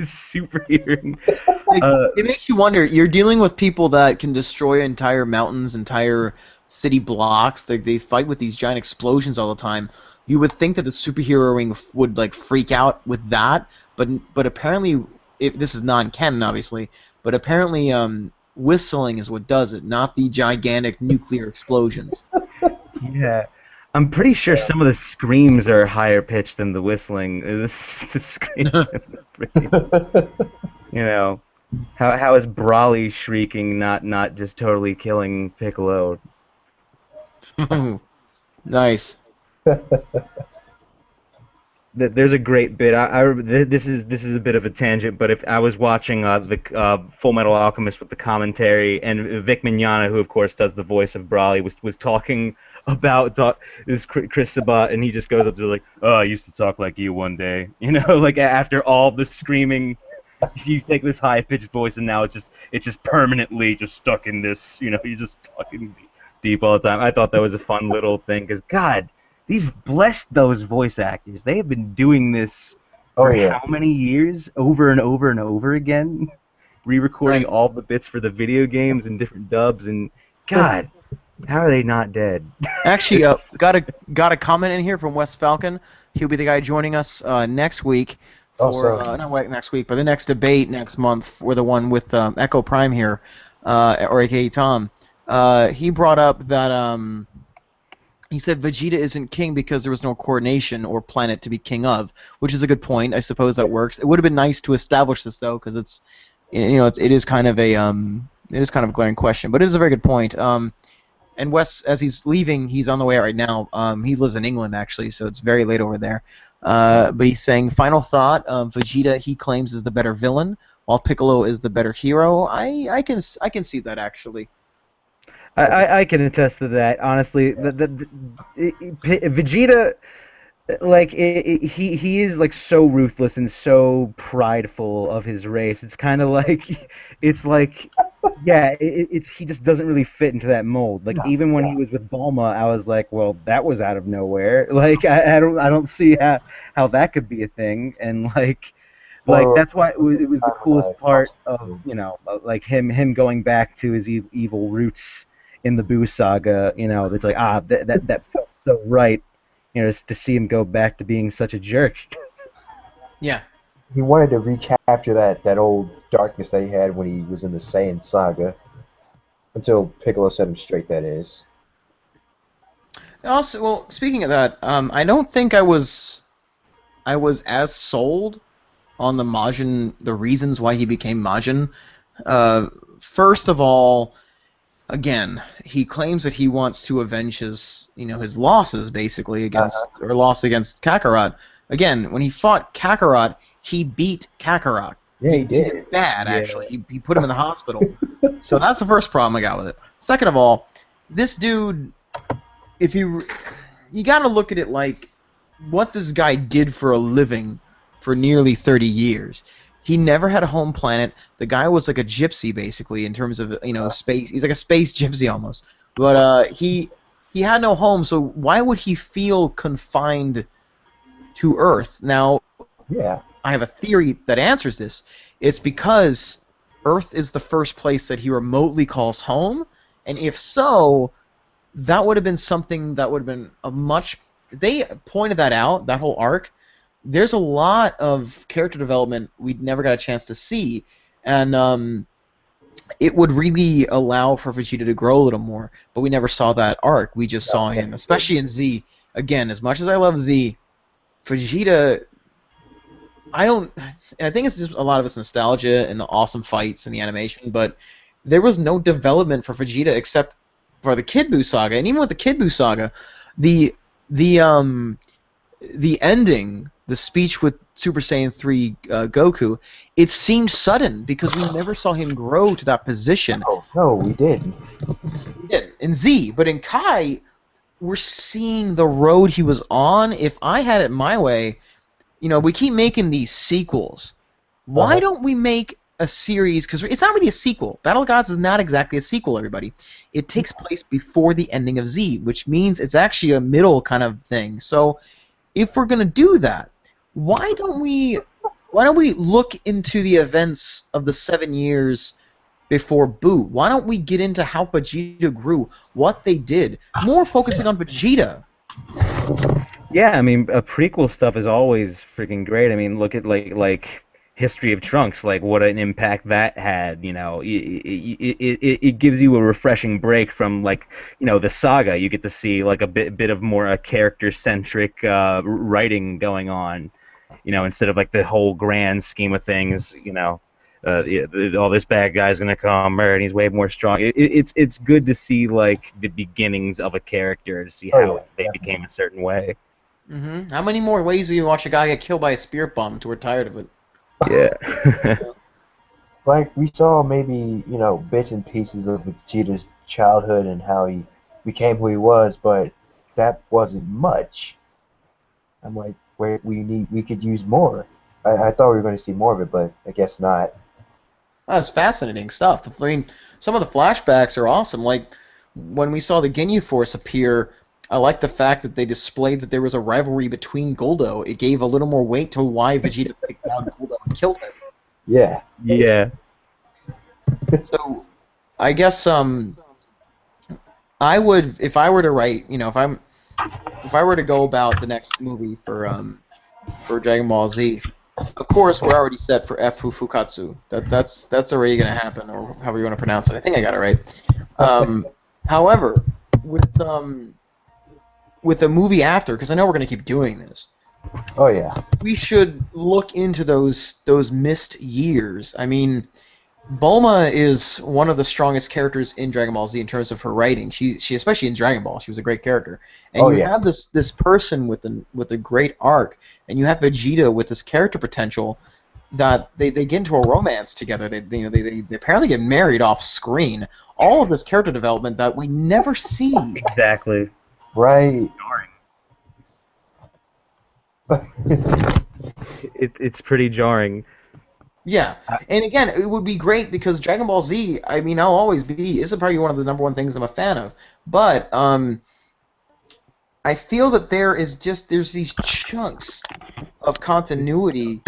super hearing. Like, Uh, it makes you wonder. You're dealing with people that can destroy entire mountains, entire city blocks. They fight with these giant explosions all the time. You would think that the superheroing would like freak out with that, but apparently, this is non-canon, obviously. But apparently, whistling is what does it, not the gigantic nuclear explosions. Yeah. I'm pretty sure some of the screams are higher pitched than the whistling. The screams are pretty, you know. How is Brawly shrieking not just totally killing Piccolo? Nice. There's a great bit. This is a bit of a tangent, but if I was watching the Full Metal Alchemist with the commentary, and Vic Mignogna, who of course does the voice of Brawly, was talking about Chris Sabat, and he just goes up to like, "Oh, I used to talk like you one day," you know, like after all the screaming, you take this high pitched voice, and now it's just permanently just stuck in this, you know, you're just talking deep all the time. I thought that was a fun little thing because God, bless those voice actors. They have been doing this Oh for yeah. how many years, over and over and over again, re-recording Right. all the bits for the video games and different dubs, and God, how are they not dead? Actually, It's got a comment in here from Wes Falcon. He'll be the guy joining us next week for Also, not next week, but the next debate next month for the one with Echo Prime here, or AKA Tom. He brought up that he said Vegeta isn't king because there was no coordination or planet to be king of, which is a good point. I suppose that works. It would have been nice to establish this though, because it is kind of a glaring question, but it is a very good point. And Wes, as he's leaving, he's on the way out right now. He lives in England actually, so it's very late over there. But he's saying, final thought: Vegeta, he claims, is the better villain, while Piccolo is the better hero. I can see that actually. I can attest to that. Honestly, Vegeta, like he is like so ruthless and so prideful of his race. It's kind of like it's like yeah, it's he just doesn't really fit into that mold. Like no. even when he was with Bulma, I was like, well, that was out of nowhere. Like I don't see how that could be a thing. And like For that's why it was the coolest timeline, part of like him going back to his evil roots in the Buu saga. It's like that felt so right. Just to see him go back to being such a jerk. Yeah. he wanted to recapture that old darkness that he had when he was in the Saiyan saga. Until Piccolo set him straight, that is. Also, well, speaking of that, I don't think I was as sold on the reasons why he became Majin. Uh, First of all, again, he claims that he wants to avenge his losses basically Uh-huh. loss against Kakarot. Again, when he fought Kakarot, he beat Kakarot. Yeah, He he beat him did. bad, Yeah. actually. He put him in the hospital. So that's the first problem I got with it. Second of all, this dude, if you got to look at it like what this guy did for a living for nearly 30 years. He never had a home planet. The guy was like a gypsy, basically, in terms of space. He's like a space gypsy almost. But he had no home, so why would he feel confined to Earth? Now, Yeah. I have a theory that answers this. It's because Earth is the first place that he remotely calls home, and if so, that would have been something that would have been a much. They pointed that out, that whole arc. There's a lot of character development we'd never got a chance to see, and it would really allow for Vegeta to grow a little more. But we never saw that arc. We just saw him, especially in Z. Again, as much as I love Z, Vegeta. I don't. I think it's just a lot of it's nostalgia and the awesome fights and the animation, but there was no development for Vegeta except for the Kid Buu saga. And even with the Kid Buu saga, the the um the ending, the speech with Super Saiyan 3 Goku, it seemed sudden because we never saw him grow to that position. Oh, no, we didn't. We did in Z, but in Kai, we're seeing the road he was on. If I had it my way, we keep making these sequels. Why Uh-huh. don't we make a series? Because it's not really a sequel. Battle of Gods is not exactly a sequel, everybody. It takes place before the ending of Z, which means it's actually a middle kind of thing. So if we're gonna do that, why don't we look into the events of the 7 years before Boo? Why don't we get into how Vegeta grew, what they did, more focusing on Vegeta? Yeah, I mean, prequel stuff is always freaking great. I mean, look at like History of Trunks, like what an impact that had. It gives you a refreshing break from like the saga. You get to see like a bit of more character centric writing going on. Instead of like the whole grand scheme of things. All this bad guy's gonna come, and he's way more strong. It's good to see like the beginnings of a character to see Oh, how yeah, they became a certain way. How many more ways will you watch a guy get killed by a spirit bomb until we're tired of it? Yeah. Like, we saw maybe, bits and pieces of Vegeta's childhood and how he became who he was, but that wasn't much. I'm like, wait, we could use more. I thought we were going to see more of it, but I guess not. That's fascinating stuff. I mean, some of the flashbacks are awesome. Like when we saw the Ginyu Force appear, I like the fact that they displayed that there was a rivalry between Goldo. It gave a little more weight to why Vegeta picked out Goldo and killed him. Yeah. Yeah. So I guess I would, if I were to write, if I were to go about the next movie for Dragon Ball Z, of course we're already set for F Fukatsu. That's already gonna happen, or however you want to pronounce it. I think I got it right. However, with with the movie after, because I know we're gonna keep doing this, Oh yeah. we should look into those missed years. I mean, Bulma is one of the strongest characters in Dragon Ball Z in terms of her writing. She especially in Dragon Ball, she was a great character. And Oh you yeah. have this person with a great arc, and you have Vegeta with this character potential that they get into a romance together. They apparently get married off screen. All of this character development that we never see. Exactly. Right. It's pretty jarring. Yeah, and again, it would be great because Dragon Ball Z. I mean, I'll always be. It's probably one of the number one things I'm a fan of. But I feel that there's these chunks of continuity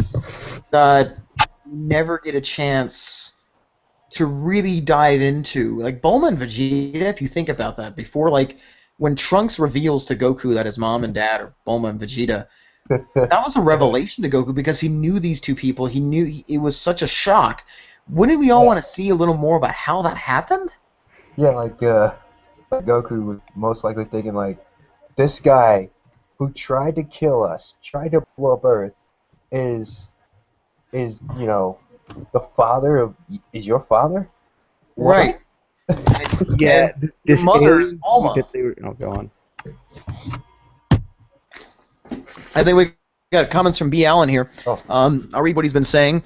that never get a chance to really dive into. Like Bulma and Vegeta, if you think about that, before like when Trunks reveals to Goku that his mom and dad are Bulma and Vegeta, that was a revelation to Goku because he knew these two people. He knew it was such a shock. Wouldn't we all want to see a little more about how that happened? Yeah, like Goku was most likely thinking like, this guy who tried to kill us, tried to blow up Earth, is the father of is your father? What? Right. Yeah, And this your mother is alien Bulma. that they were. Oh, go on. I think we got comments from B. Allen here. Oh. I'll read what he's been saying.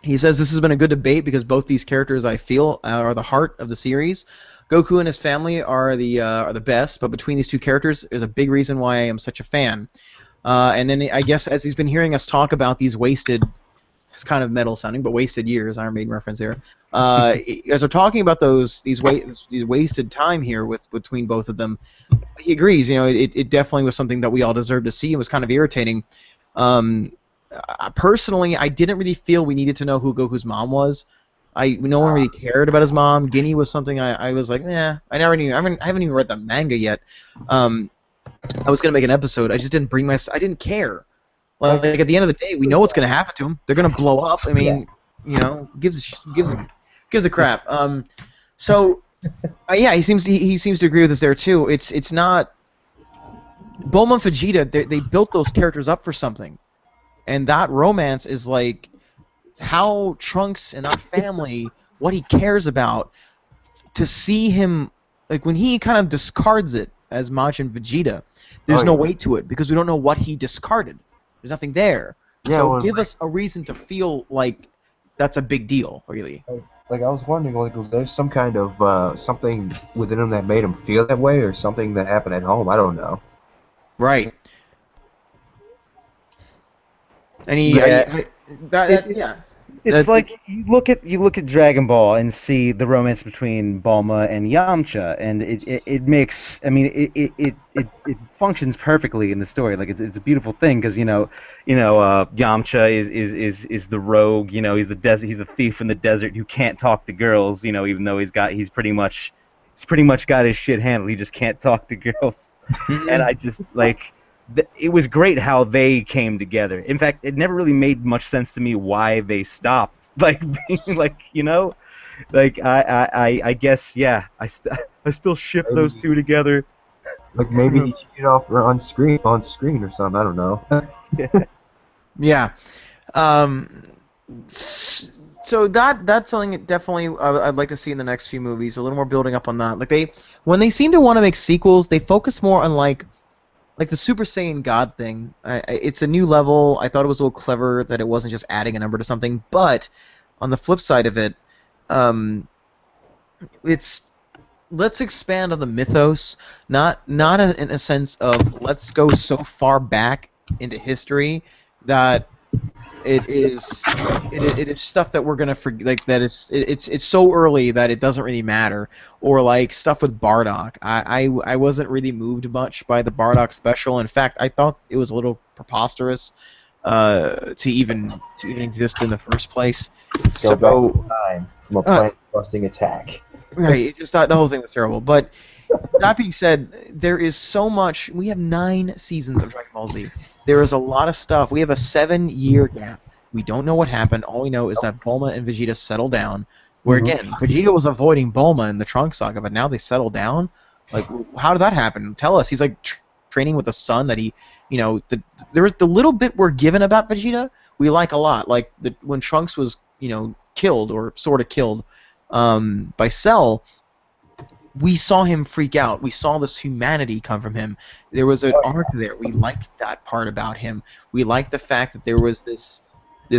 He says this has been a good debate because both these characters I feel are the heart of the series. Goku and his family are the best, but between these two characters, there's a big reason why I am such a fan. And then I guess as he's been hearing us talk about these wasted, it's kind of metal sounding, but wasted years, Iron Maiden reference there. As we're talking about these wasted time here between both of them, he agrees. It definitely was something that we all deserved to see. It was kind of irritating. Personally, I didn't really feel we needed to know who Goku's mom was. No one really cared about his mom. Guinea was something I was like, I never knew. I haven't even read the manga yet. I was gonna make an episode. I just didn't I didn't care. Like at the end of the day, we know what's gonna happen to him. They're gonna blow up. I mean, gives a crap. So yeah, he seems to agree with us there too. It's not Bulma and Vegeta. They built those characters up for something, and that romance is like how Trunks and that family, what he cares about. To see him, like when he kind of discards it as Majin Vegeta, there's no weight to it because we don't know what he discarded. There's nothing there. Yeah, so well, give us a reason to feel like that's a big deal, really. Like I was wondering, like, was there some kind of something within him that made him feel that way, or something that happened at home? I don't know. Right. And Yeah. yeah. It's like you look at Dragon Ball and see the romance between Bulma and Yamcha, and it makes. I mean, it functions perfectly in the story. Like it's a beautiful thing because Yamcha is the rogue. He's he's a thief in the desert who can't talk to girls. Even though he's pretty much got his shit handled. He just can't talk to girls, and I just like. It was great how they came together. In fact, it never really made much sense to me why they stopped. I guess I still ship those two together. Like maybe he cheated off on screen or something. I don't know. Yeah. So that's something that definitely I'd like to see in the next few movies. A little more building up on that. Like when they seem to want to make sequels, they focus more on like the Super Saiyan God thing. It's a new level. I thought it was a little clever that it wasn't just adding a number to something. But on the flip side of it, it's let's expand on the mythos, not in a sense of let's go so far back into history that it is it is stuff that we're gonna forget, like that it's so early that it doesn't really matter, or like stuff with Bardock. I wasn't really moved much by the Bardock special. In fact, I thought it was a little preposterous to even exist in the first place. Go back in So time from a uh, planet-busting attack. right, it just thought the whole thing was terrible. But that being said, there is so much. We have 9 seasons of Dragon Ball Z. There is a lot of stuff. We have a 7-year gap. We don't know what happened. All we know is that Bulma and Vegeta settled down. Where Mhm. again, Vegeta was avoiding Bulma in the Trunks saga, but now they settled down. Like, how did that happen? Tell us. He's like training with a son that he, there was the little bit we're given about Vegeta we like a lot. Like when Trunks was, killed or sort of killed by Cell, we saw him freak out. We saw this humanity come from him. There was an Oh, arc there. We liked that part about him. We liked the fact that there was this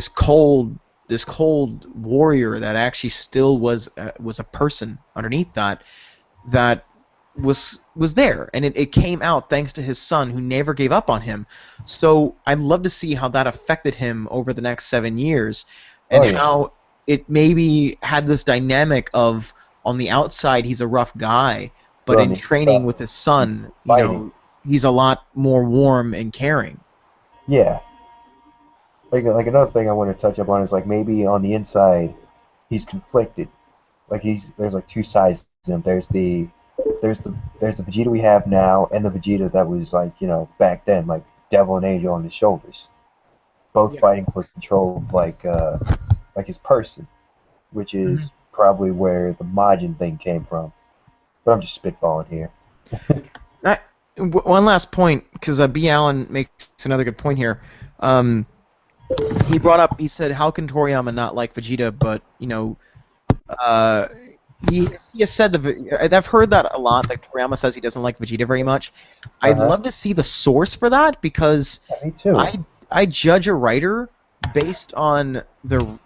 cold this cold warrior that actually still was a person underneath that was there, and it came out thanks to his son who never gave up on him. So I'd love to see how that affected him over the next 7 years, and oh yeah. how it maybe had this dynamic of on the outside he's a rough guy, but But on in the training inside, with his son, fighting. he's a lot more warm and caring. Yeah. Like another thing I want to touch up on is like maybe on the inside, he's conflicted. Like there's like two sides to him. There's the Vegeta we have now, and the Vegeta that was like back then, like devil and angel on his shoulders, both Yeah. fighting for control of like his person, which Mhm. is probably where the Majin thing came from. But I'm just spitballing here. One last point, because B. Allen makes another good point here. Um, he brought up, he said, how can Toriyama not like Vegeta? But uh, he has said I've heard that a lot. That Toriyama says he doesn't like Vegeta very much. Uh I'd huh. love to see the source for that, because Yeah, me too. I judge a writer based on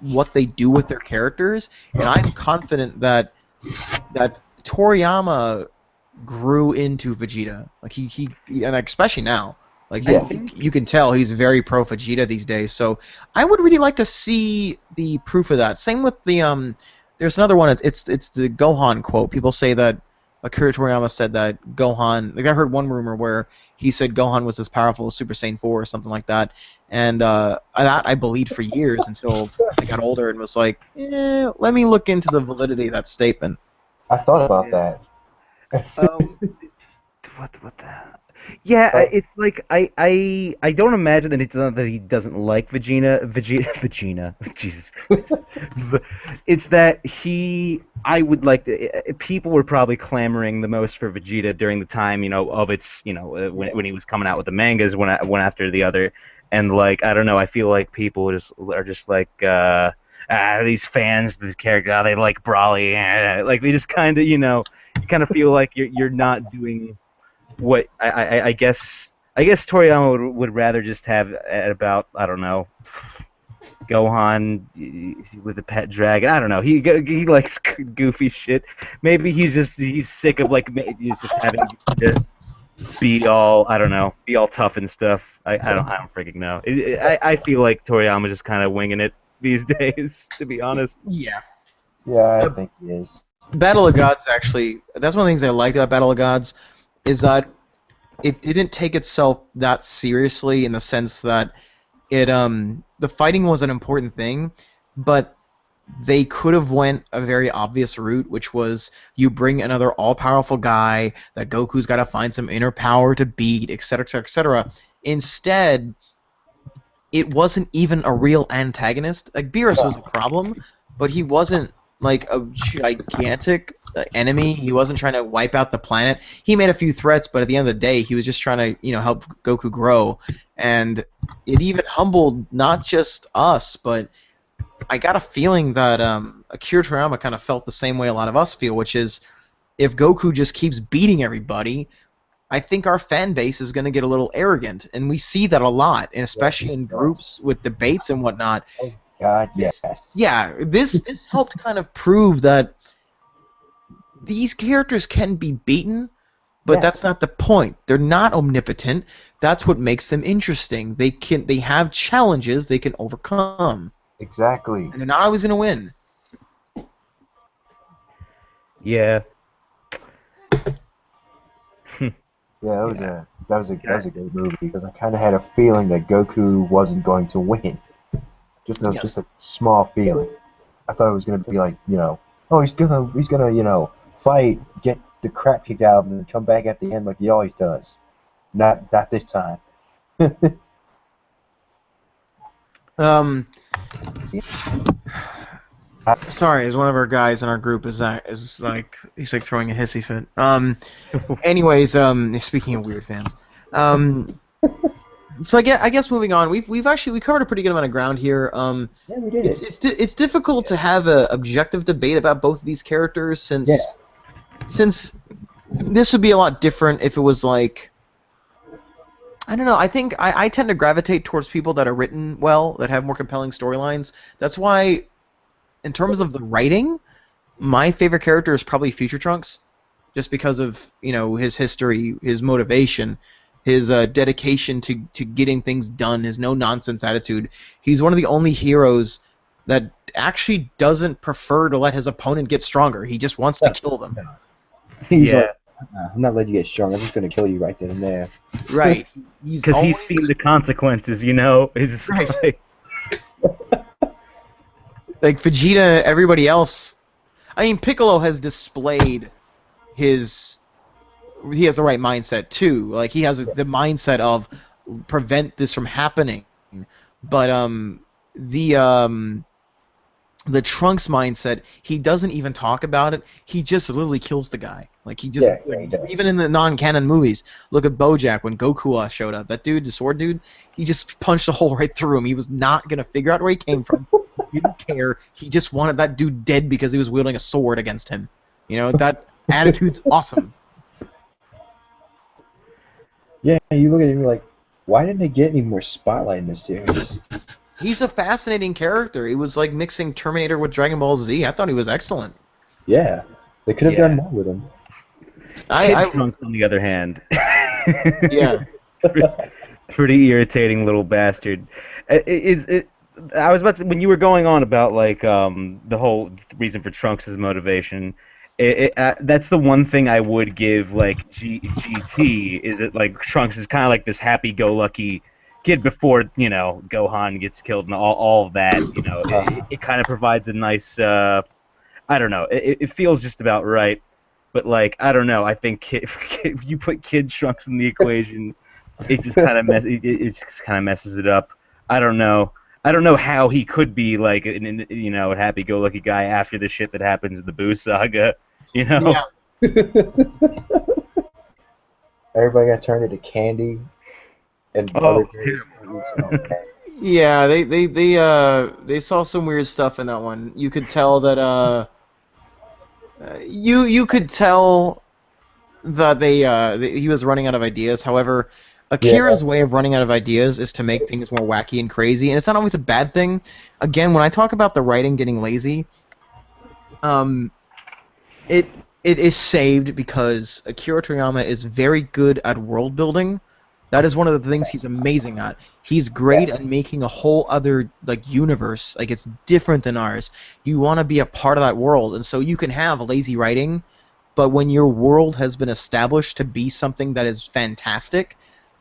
what they do with their characters, and I'm confident that Toriyama grew into Vegeta. Like and like, especially now, like I Yeah. think you can tell he's very pro Vegeta these days. So I would really like to see the proof of that. Same with the there's another one. It's the Gohan quote. People say that Akira Toriyama said that Gohan. Like I heard one rumor where he said Gohan was as powerful as Super Saiyan 4 or something like that. And that I believed for years until I got older and was like, let me look into the validity of that statement. I thought about yeah. that. Um, what the yeah, Uh, it's like I don't imagine that it's not that he doesn't like Vegeta Jesus Christ. It's that I would like to people were probably clamoring the most for Vegeta during the time of its when he was coming out with the mangas one after the other, and like I don't know, I feel like people are just like these fans, this character, they like Brawly, like they just kind of you kind of feel like you're not doing what I guess Toriyama would rather just have at about I don't know Gohan with a pet dragon. I don't know. He likes goofy shit. Maybe he's sick of he's just having to be all I don't know, be all tough and stuff. I don't freaking know. I feel like Toriyama's just kind of winging it these days, to be honest. Yeah. yeah, I Uh, think he is. Battle of Gods actually, that's one of the things I liked about Battle of Gods is that it didn't take itself that seriously in the sense that the fighting was an important thing, but they could have went a very obvious route, which was you bring another all-powerful guy that Goku's got to find some inner power to beat, etc., etc., etc. Instead, it wasn't even a real antagonist. Like Beerus was a problem, but he wasn't like a gigantic enemy. He wasn't trying to wipe out the planet. He made a few threats, but at the end of the day, he was just trying to help Goku grow. And it even humbled not just us, but I got a feeling that Akira Toriyama kind of felt the same way a lot of us feel, which is if Goku just keeps beating everybody, I think our fan base is going to get a little arrogant, and we see that a lot, and Yes, especially in yes. groups with debates and whatnot. Oh God, yes. This, yeah, this helped kind of prove that these characters can be beaten, but Yes, that's not the point. They're not omnipotent. That's what makes them interesting. They have challenges they can overcome, exactly. and they're not always gonna win. Yeah. Yeah, Yeah. that was a great movie because I kind of had a feeling that Goku wasn't going to win. Just Yes. a small feeling. I thought it was gonna be like, oh, he's gonna, fight, get the crap kicked out of him, and come back at the end like he always does. Not this time. Um. I, Sorry, as one of our guys in our group is like he's like throwing a hissy fit. Anyways, speaking of weird fans, um, so I guess moving on, we covered a pretty good amount of ground here. yeah, we did it. It's difficult to have a objective debate about both of these characters Yeah, since this would be a lot different if it was like I don't know. I think I tend to gravitate towards people that are written well, that have more compelling storylines. That's why, in terms of the writing, my favorite character is probably Future Trunks, just because of his history, his motivation, his dedication to getting things done, his no nonsense attitude. He's one of the only heroes that actually doesn't prefer to let his opponent get stronger. He just wants to kill them. he's Yeah. like, I'm not letting you get strong. I'm just gonna kill you right then and there. Right. He's Because he's always seen the consequences, you know. It's just Right. like, like Vegeta. Everybody else. I mean, Piccolo has displayed his. He has the right mindset too. Like he has the mindset of prevent this from happening. But the Trunks mindset, he doesn't even talk about it. He just literally kills the guy. Like he just Yeah, he does. even in the non-canon movies. Look at BoJack when Goku showed up. That dude, the sword dude, he just punched a hole right through him. He was not gonna figure out where he came from. He didn't care. He just wanted that dude dead because he was wielding a sword against him. That attitude's awesome. Yeah, you look at him like, why didn't they get any more spotlight in this series? He's a fascinating character. He was like mixing Terminator with Dragon Ball Z. I thought he was excellent. Yeah, they could have Yeah. done more with him. Kid Trunks, on the other hand. Yeah. Pretty irritating little bastard. I was about to, when you were going on about like the whole reason for Trunks' motivation. That's the one thing I would give like GT is that like Trunks is kind of like this happy-go-lucky kid before Gohan gets killed and all of that. It kind of provides a nice I don't know. It feels just about right. But like I don't know. I think if you put Kid Trunks in the equation, it just kind of it just kind of messes it up. I don't know. I don't know how he could be like a happy-go-lucky guy after the shit that happens in the Boo saga. Yeah. Everybody got turned into candy and Oh, other it's terrible. Yeah, they saw some weird stuff in that one. You could tell that you could tell that he was running out of ideas. However, Akira's way of running out of ideas is to make things more wacky and crazy, and it's not always a bad thing. Again, when I talk about the writing getting lazy, it is saved because Akira Toriyama is very good at world building. That is one of the things he's amazing at. He's great at making a whole other like universe. Like it's different than ours. You want to be a part of that world, and so you can have lazy writing, but when your world has been established to be something that is fantastic,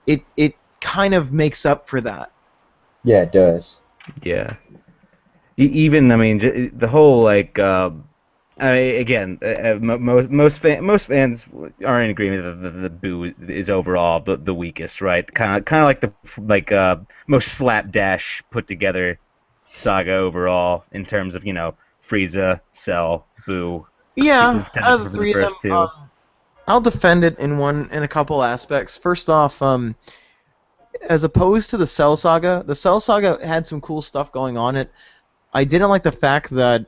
it kind of makes up for that. Yeah, it does. Yeah. Even I mean the whole like again most fans are in agreement that the Boo is overall the weakest, right? Kind of like the most slapdash put together saga overall in terms of Frieza, Cell, Boo. Yeah, People tend out to of the prefer the three of them, first two. I'll defend it in a couple aspects. First off, as opposed to the Cell Saga had some cool stuff going on. I didn't like the fact that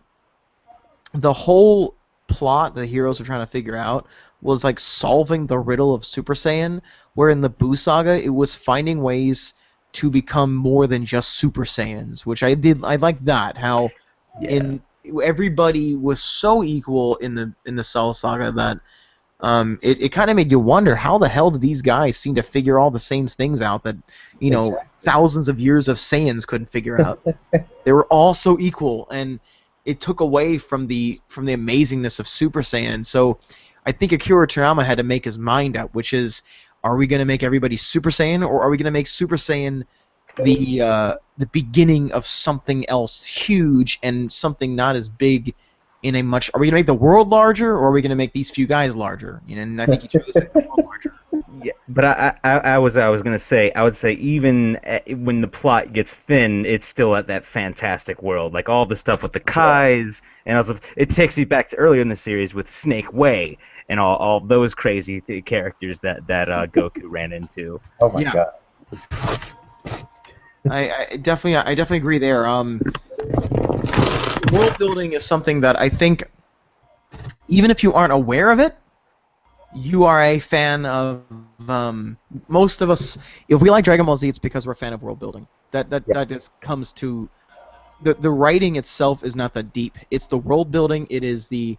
the whole plot the heroes were trying to figure out was like solving the riddle of Super Saiyan, where in the Buu saga it was finding ways to become more than just Super Saiyans, which I did. I like that how Yeah. everybody was so equal in the Cell Saga that it kind of made you wonder how the hell did these guys seem to figure all the same things out that Exactly. thousands of years of Saiyans couldn't figure out. They were all so equal, and it took away from the amazingness of Super Saiyan. So I think Akira Toriyama had to make his mind up, which is, are we going to make everybody Super Saiyan, or are we going to make Super Saiyan the beginning of something else huge and something not as big in a much? Are we going to make the world larger, or are we going to make these few guys larger? And I think he chose to make the world larger. Yeah, but I was gonna say, I would say even when the plot gets thin, it's still at that fantastic world, like all the stuff with the Kais, and also it takes me back to earlier in the series with Snake Way and all those crazy characters that Goku ran into. Oh my Yeah. god. I definitely agree there. World building is something that I think, even if you aren't aware of it, you are a fan of. Most of us, if we like Dragon Ball Z, it's because we're a fan of world building. That just comes to the writing itself is not that deep. It's the world building. It is the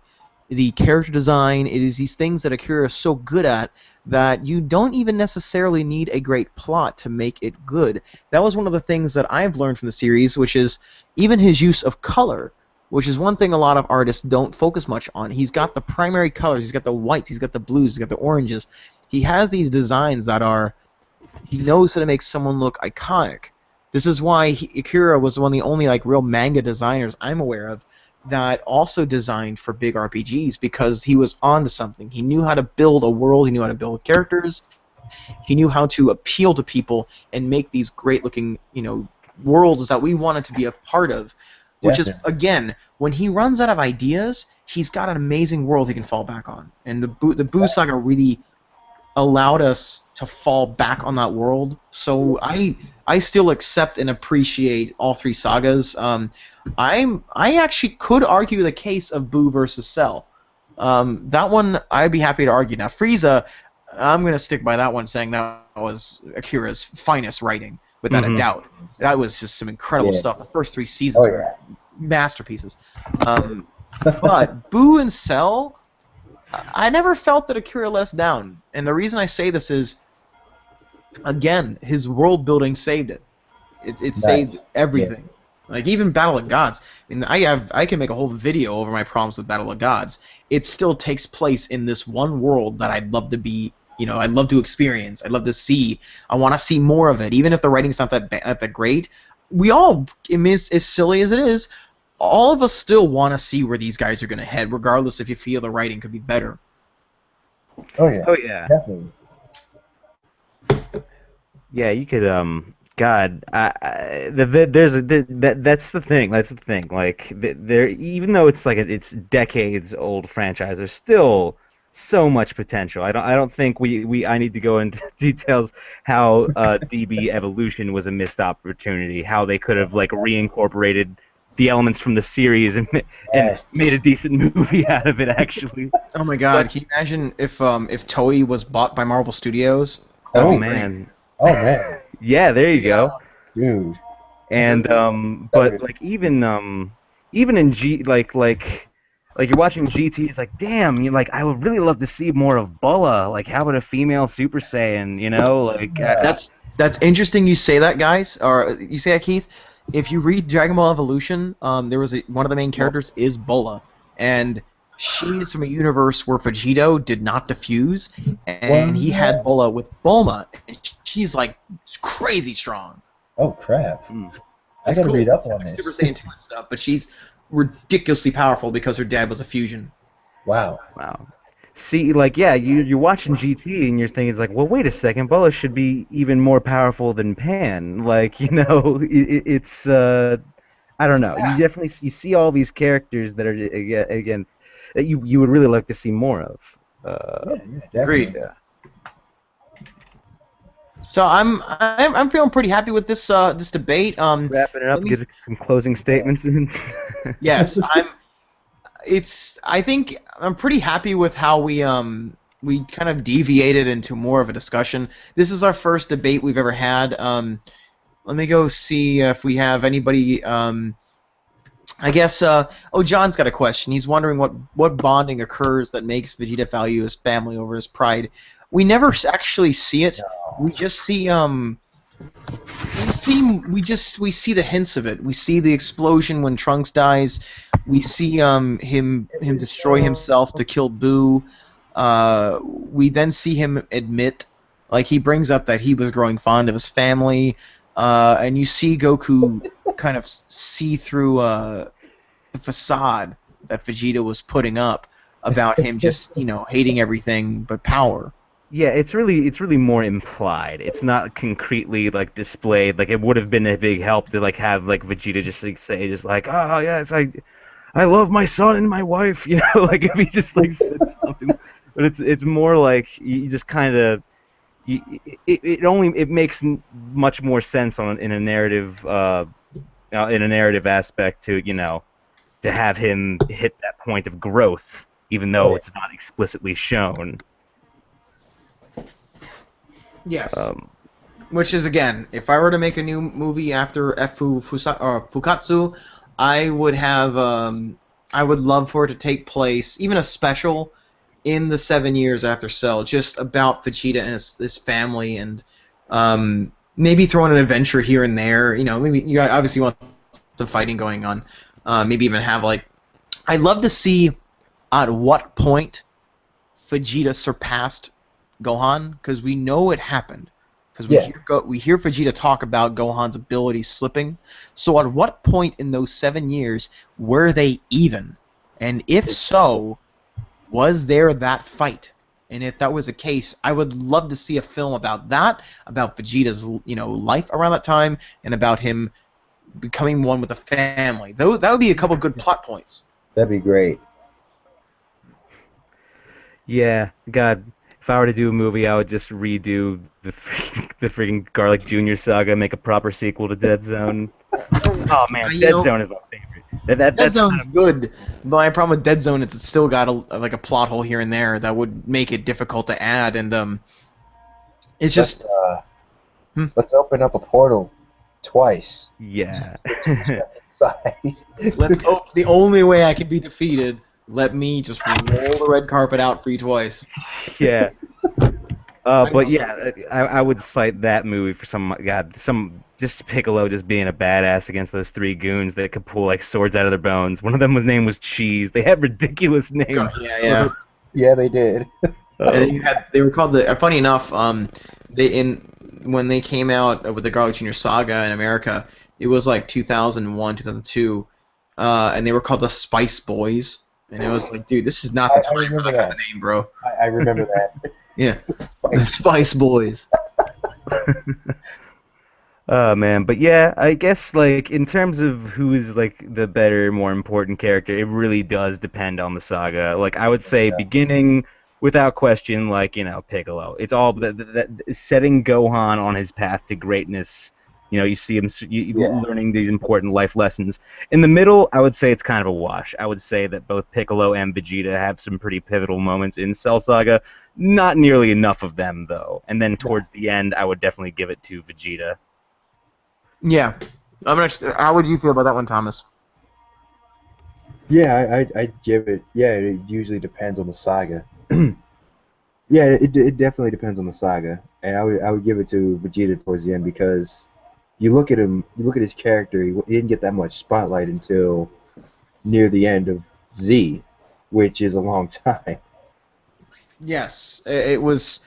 character design. It is these things that Akira is so good at that you don't even necessarily need a great plot to make it good. That was one of the things that I've learned from the series, which is even his use of color, which is one thing a lot of artists don't focus much on. He's got the primary colors. He's got the whites. He's got the blues. He's got the oranges. He has these designs that are. He knows how to make someone look iconic. This is why Akira was one of the only real manga designers I'm aware of that also designed for big RPGs, because he was onto something. He knew how to build a world. He knew how to build characters. He knew how to appeal to people and make these great-looking, worlds that we wanted to be a part of. Which is, again, when he runs out of ideas, he's got an amazing world he can fall back on. And the Buu Saga really allowed us to fall back on that world. So I still accept and appreciate all three sagas. I actually could argue the case of Buu versus Cell. That one I'd be happy to argue. Now Frieza, I'm gonna stick by that one, saying that was Akira's finest writing, without a doubt. That was just some incredible stuff. The first 3 seasons were masterpieces. But Buu and Cell, I never felt that Akira let us down. And the reason I say this is, again, his world building saved it. It saved everything. Like even Battle of Gods. I mean, I can make a whole video over my problems with Battle of Gods. It still takes place in this one world that I'd love to be. I'd love to experience. I'd love to see. I want to see more of it, even if the writing's not that great. We all, as silly as it is, all of us still want to see where these guys are going to head, regardless if you feel the writing could be better. Oh yeah. Oh yeah. Definitely. Yeah, you could. God, that's the thing. That's the thing. Like, there, even though it's it's decades old franchise, there's still so much potential. I don't think I need to go into details how DB Evolution was a missed opportunity. How they could have reincorporated the elements from the series and made a decent movie out of it. Actually. Oh my God! Can you imagine if Toei was bought by Marvel Studios? Oh man. Oh man. Yeah, there you go. Dude. And but even in you're watching GT, it's like, damn, I would really love to see more of Bulla. Like, how about a female Super Saiyan? That's interesting. You say that, guys, or you say that, Keith. If you read Dragon Ball Evolution, there was one of the main characters is Bulla, and she is from a universe where Vegeta did not diffuse, and he had Bulla with Bulma, and she's crazy strong. Oh crap! I It's gotta cool. read up on this. Super Saiyan 2 and stuff, but she's ridiculously powerful because her dad was a fusion. Wow. See, you're watching GT and you're thinking, it's well, wait a second, Bulla should be even more powerful than Pan. It's I don't know. You definitely see all these characters that are again that you would really like to see more of. Definitely. Agreed. Yeah. So I'm feeling pretty happy with this debate. Wrapping it up, get some closing statements in. Yes, I think I'm pretty happy with how we kind of deviated into more of a discussion. This is our first debate we've ever had. Let me go see if we have anybody I guess. John's got a question. He's wondering what bonding occurs that makes Vegeta value his family over his pride. We never actually see it. We just see we see the hints of it. We see the explosion when Trunks dies. We see him destroy himself to kill Boo. We then see him admit, like he brings up that he was growing fond of his family, and you see Goku kind of see through the facade that Vegeta was putting up about him just hating everything but power. Yeah, it's really more implied. It's not concretely like displayed. Like it would have been a big help to like have like Vegeta just like say just like, oh yes, I love my son and my wife, like if he just like said something. But it's more like you just kind of it makes much more sense in a narrative aspect to to have him hit that point of growth, even though it's not explicitly shown. Yes. Which is, again, if I were to make a new movie after Fukatsu, I would have, I would love for it to take place, even a special, in the 7 years after Cell, just about Vegeta and his family, and maybe throw in an adventure here and there. Maybe you obviously want some fighting going on. Maybe even have, like, I'd love to see at what point Vegeta surpassed Gohan, because we know it happened. Because we hear Vegeta talk about Gohan's abilities slipping. So at what point in those 7 years were they even? And if so, was there that fight? And if that was the case, I would love to see a film about that, about Vegeta's life around that time, and about him becoming one with a family. Though that would be a couple good plot points. That'd be great. Yeah, God, if I were to do a movie, I would just redo the freaking Garlic Jr. saga, make a proper sequel to Dead Zone. Oh man, Dead Zone is my favorite. Dead That's Zone's good, but my problem with Dead Zone is it's still got a plot hole here and there that would make it difficult to add, and it's just Let's open up a portal twice. Yeah. let's hope the only way I can be defeated. Let me just roll the red carpet out for you twice. Yeah. But yeah, I would cite that movie for some just Piccolo just being a badass against those three goons that could pull like swords out of their bones. One of them name was Cheese. They had ridiculous names. Yeah. Yeah, they did. And they were called Funny enough, when they came out with the Garlic Jr. Saga in America, it was like 2001, 2002, and they were called the Spice Boys. And it was like, dude, this is not the time for that kind of name, bro. I remember that. Yeah, the Spice Boys. Oh man, but yeah, I guess like in terms of who is like the better, more important character, it really does depend on the saga. Like I would say, beginning without question, like Piccolo. It's all that setting Gohan on his path to greatness. You see him learning these important life lessons. In the middle, I would say it's kind of a wash. I would say that both Piccolo and Vegeta have some pretty pivotal moments in Cell Saga. Not nearly enough of them, though. And then towards the end, I would definitely give it to Vegeta. Yeah. How would you feel about that one, Thomas? Yeah, I'd give it. Yeah, it usually depends on the saga. Yeah, it definitely depends on the saga, and I would give it to Vegeta towards the end because you look at him, you look at his character. He didn't get that much spotlight until near the end of Z, which is a long time. Yes, it was.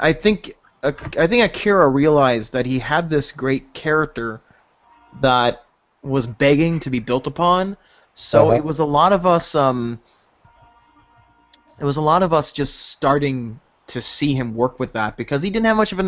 I think Akira realized that he had this great character that was begging to be built upon. So it was a lot of us. It was a lot of us just starting to see him work with that because he didn't have much of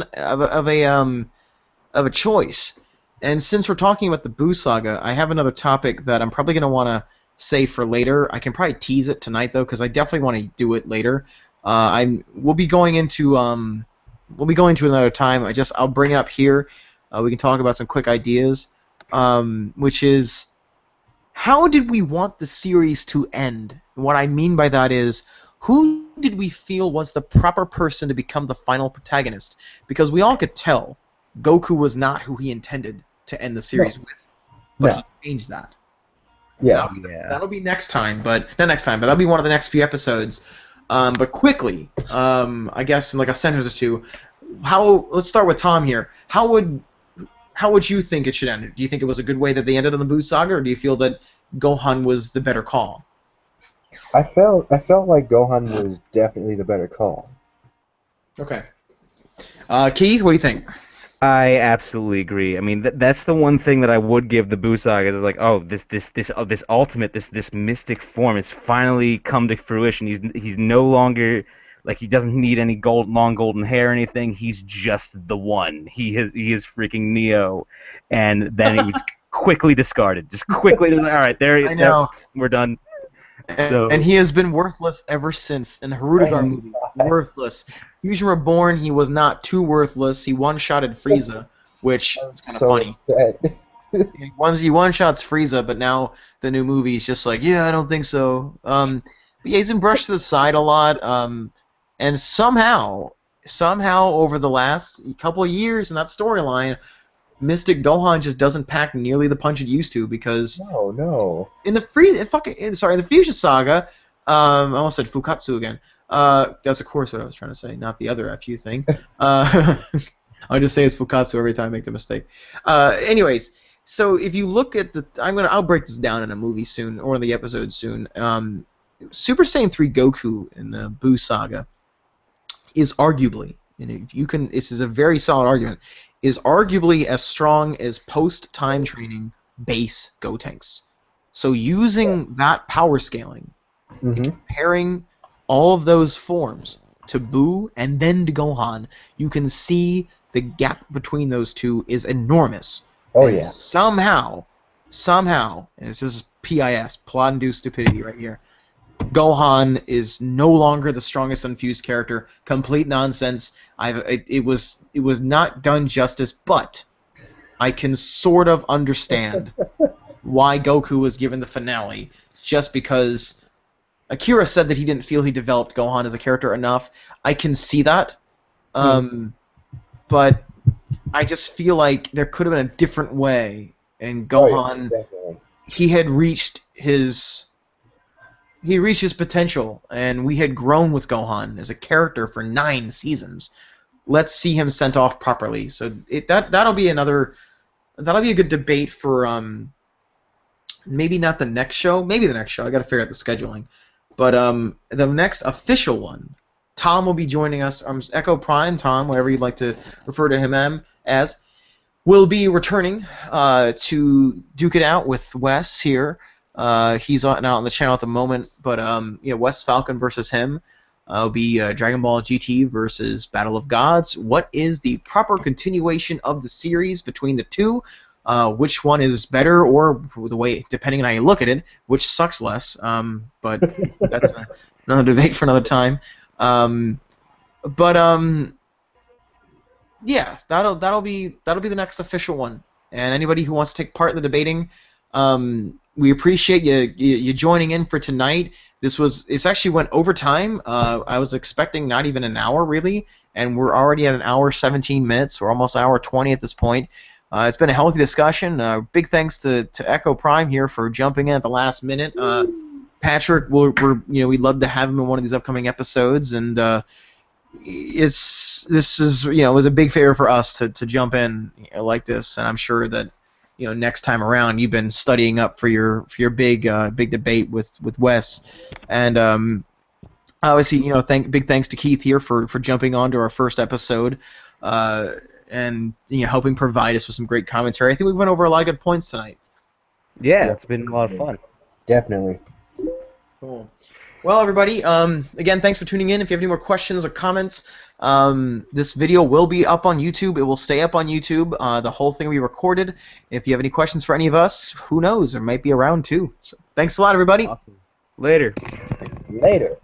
a choice. And since we're talking about the Buu saga, I have another topic that I'm probably going to want to save for later. I can probably tease it tonight though, because I definitely want to do it later. We'll be going into another time. I'll bring it up here. We can talk about some quick ideas, which is how did we want the series to end? And what I mean by that is, who did we feel was the proper person to become the final protagonist? Because we all could tell Goku was not who he intended to end the series with, but he changed that. Yeah. Yeah. That'll be next time, but not next time, but that'll be one of the next few episodes. But quickly, I guess in like a sentence or two, let's start with Tom here. How would you think it should end? Do you think it was a good way that they ended on the Boo Saga, or do you feel that Gohan was the better call? I felt like Gohan was definitely the better call. Okay. Keith, what do you think? I absolutely agree. I mean, that's the one thing that I would give the Buu saga is like, oh, this ultimate, this mystic form, it's finally come to fruition. He's no longer like he doesn't need any long golden hair or anything. He's just the one. He is freaking Neo, and then he was quickly discarded. Just quickly, all right, I know. we're done. And So he has been worthless ever since in the Oh Harudegar my movie. god. Worthless. Fusion Reborn, he was not too worthless. He one-shotted Frieza, which I'm is kind of so funny. upset. He one-shots Frieza, but now the new movie is just like, yeah, I don't think so. But yeah, he's been brushed to the side a lot. And somehow over the last couple of years in that storyline, Mystic Gohan just doesn't pack nearly the punch it used to because No, no. in the the Fusion Saga, I almost said Fukatsu again. That's of course what I was trying to say, not the other FU thing. I'll just say it's Fukatsu every time I make the mistake. Anyways, so if you look at I'll break this down in a movie soon, or in the episode soon. Super Saiyan 3 Goku in the Buu Saga is arguably, and if you can, this is a very solid argument, is arguably as strong as post-time training base Gotenks. So using that power scaling and Hmm. comparing all of those forms to Buu and then to Gohan, you can see the gap between those two is enormous. Oh And yeah. somehow, and this is PIS, plot-induced stupidity right here, Gohan is no longer the strongest unfused character. Complete nonsense. It was not done justice, but I can sort of understand why Goku was given the finale, just because Akira said that he didn't feel he developed Gohan as a character enough. I can see that, but I just feel like there could have been a different way, and Oh yeah. Gohan Definitely. he had reached his potential, and we had grown with Gohan as a character for 9 seasons. Let's see him sent off properly. So that'll be a good debate for maybe not the next show, maybe the next show. I got to figure out the scheduling, but the next official one, Tom will be joining us. Echo Prime Tom, whatever you'd like to refer to him as, will be returning to duke it out with Wes here. He's out on the channel at the moment, but Wes Falcon versus him. Will be Dragon Ball GT versus Battle of Gods. What is the proper continuation of the series between the two? Which one is better, or the way, depending on how you look at it, which sucks less? But that's another debate for another time. But yeah, that'll be the next official one. And anybody who wants to take part in the debating, we appreciate you joining in for tonight. It's actually went overtime. I was expecting not even an hour really, and we're already at an hour 17 minutes, or almost an hour 20 at this point. It's been a healthy discussion. Big thanks to Echo Prime here for jumping in at the last minute. Patrick, we'd love to have him in one of these upcoming episodes, and it was a big favor for us to jump in like this, and I'm sure that next time around you've been studying up for your big debate with Wes, and obviously big thanks to Keith here for jumping on to our first episode, and helping provide us with some great commentary. I think we went over a lot of good points tonight. yeah, it's been a lot of fun. Definitely. Cool. Well, everybody, again, thanks for tuning in. If you have any more questions or comments, this video will be up on YouTube. It will stay up on YouTube. The whole thing will be recorded. If you have any questions for any of us, who knows? There might be a round 2. So, thanks a lot, everybody. Awesome. Later. Later.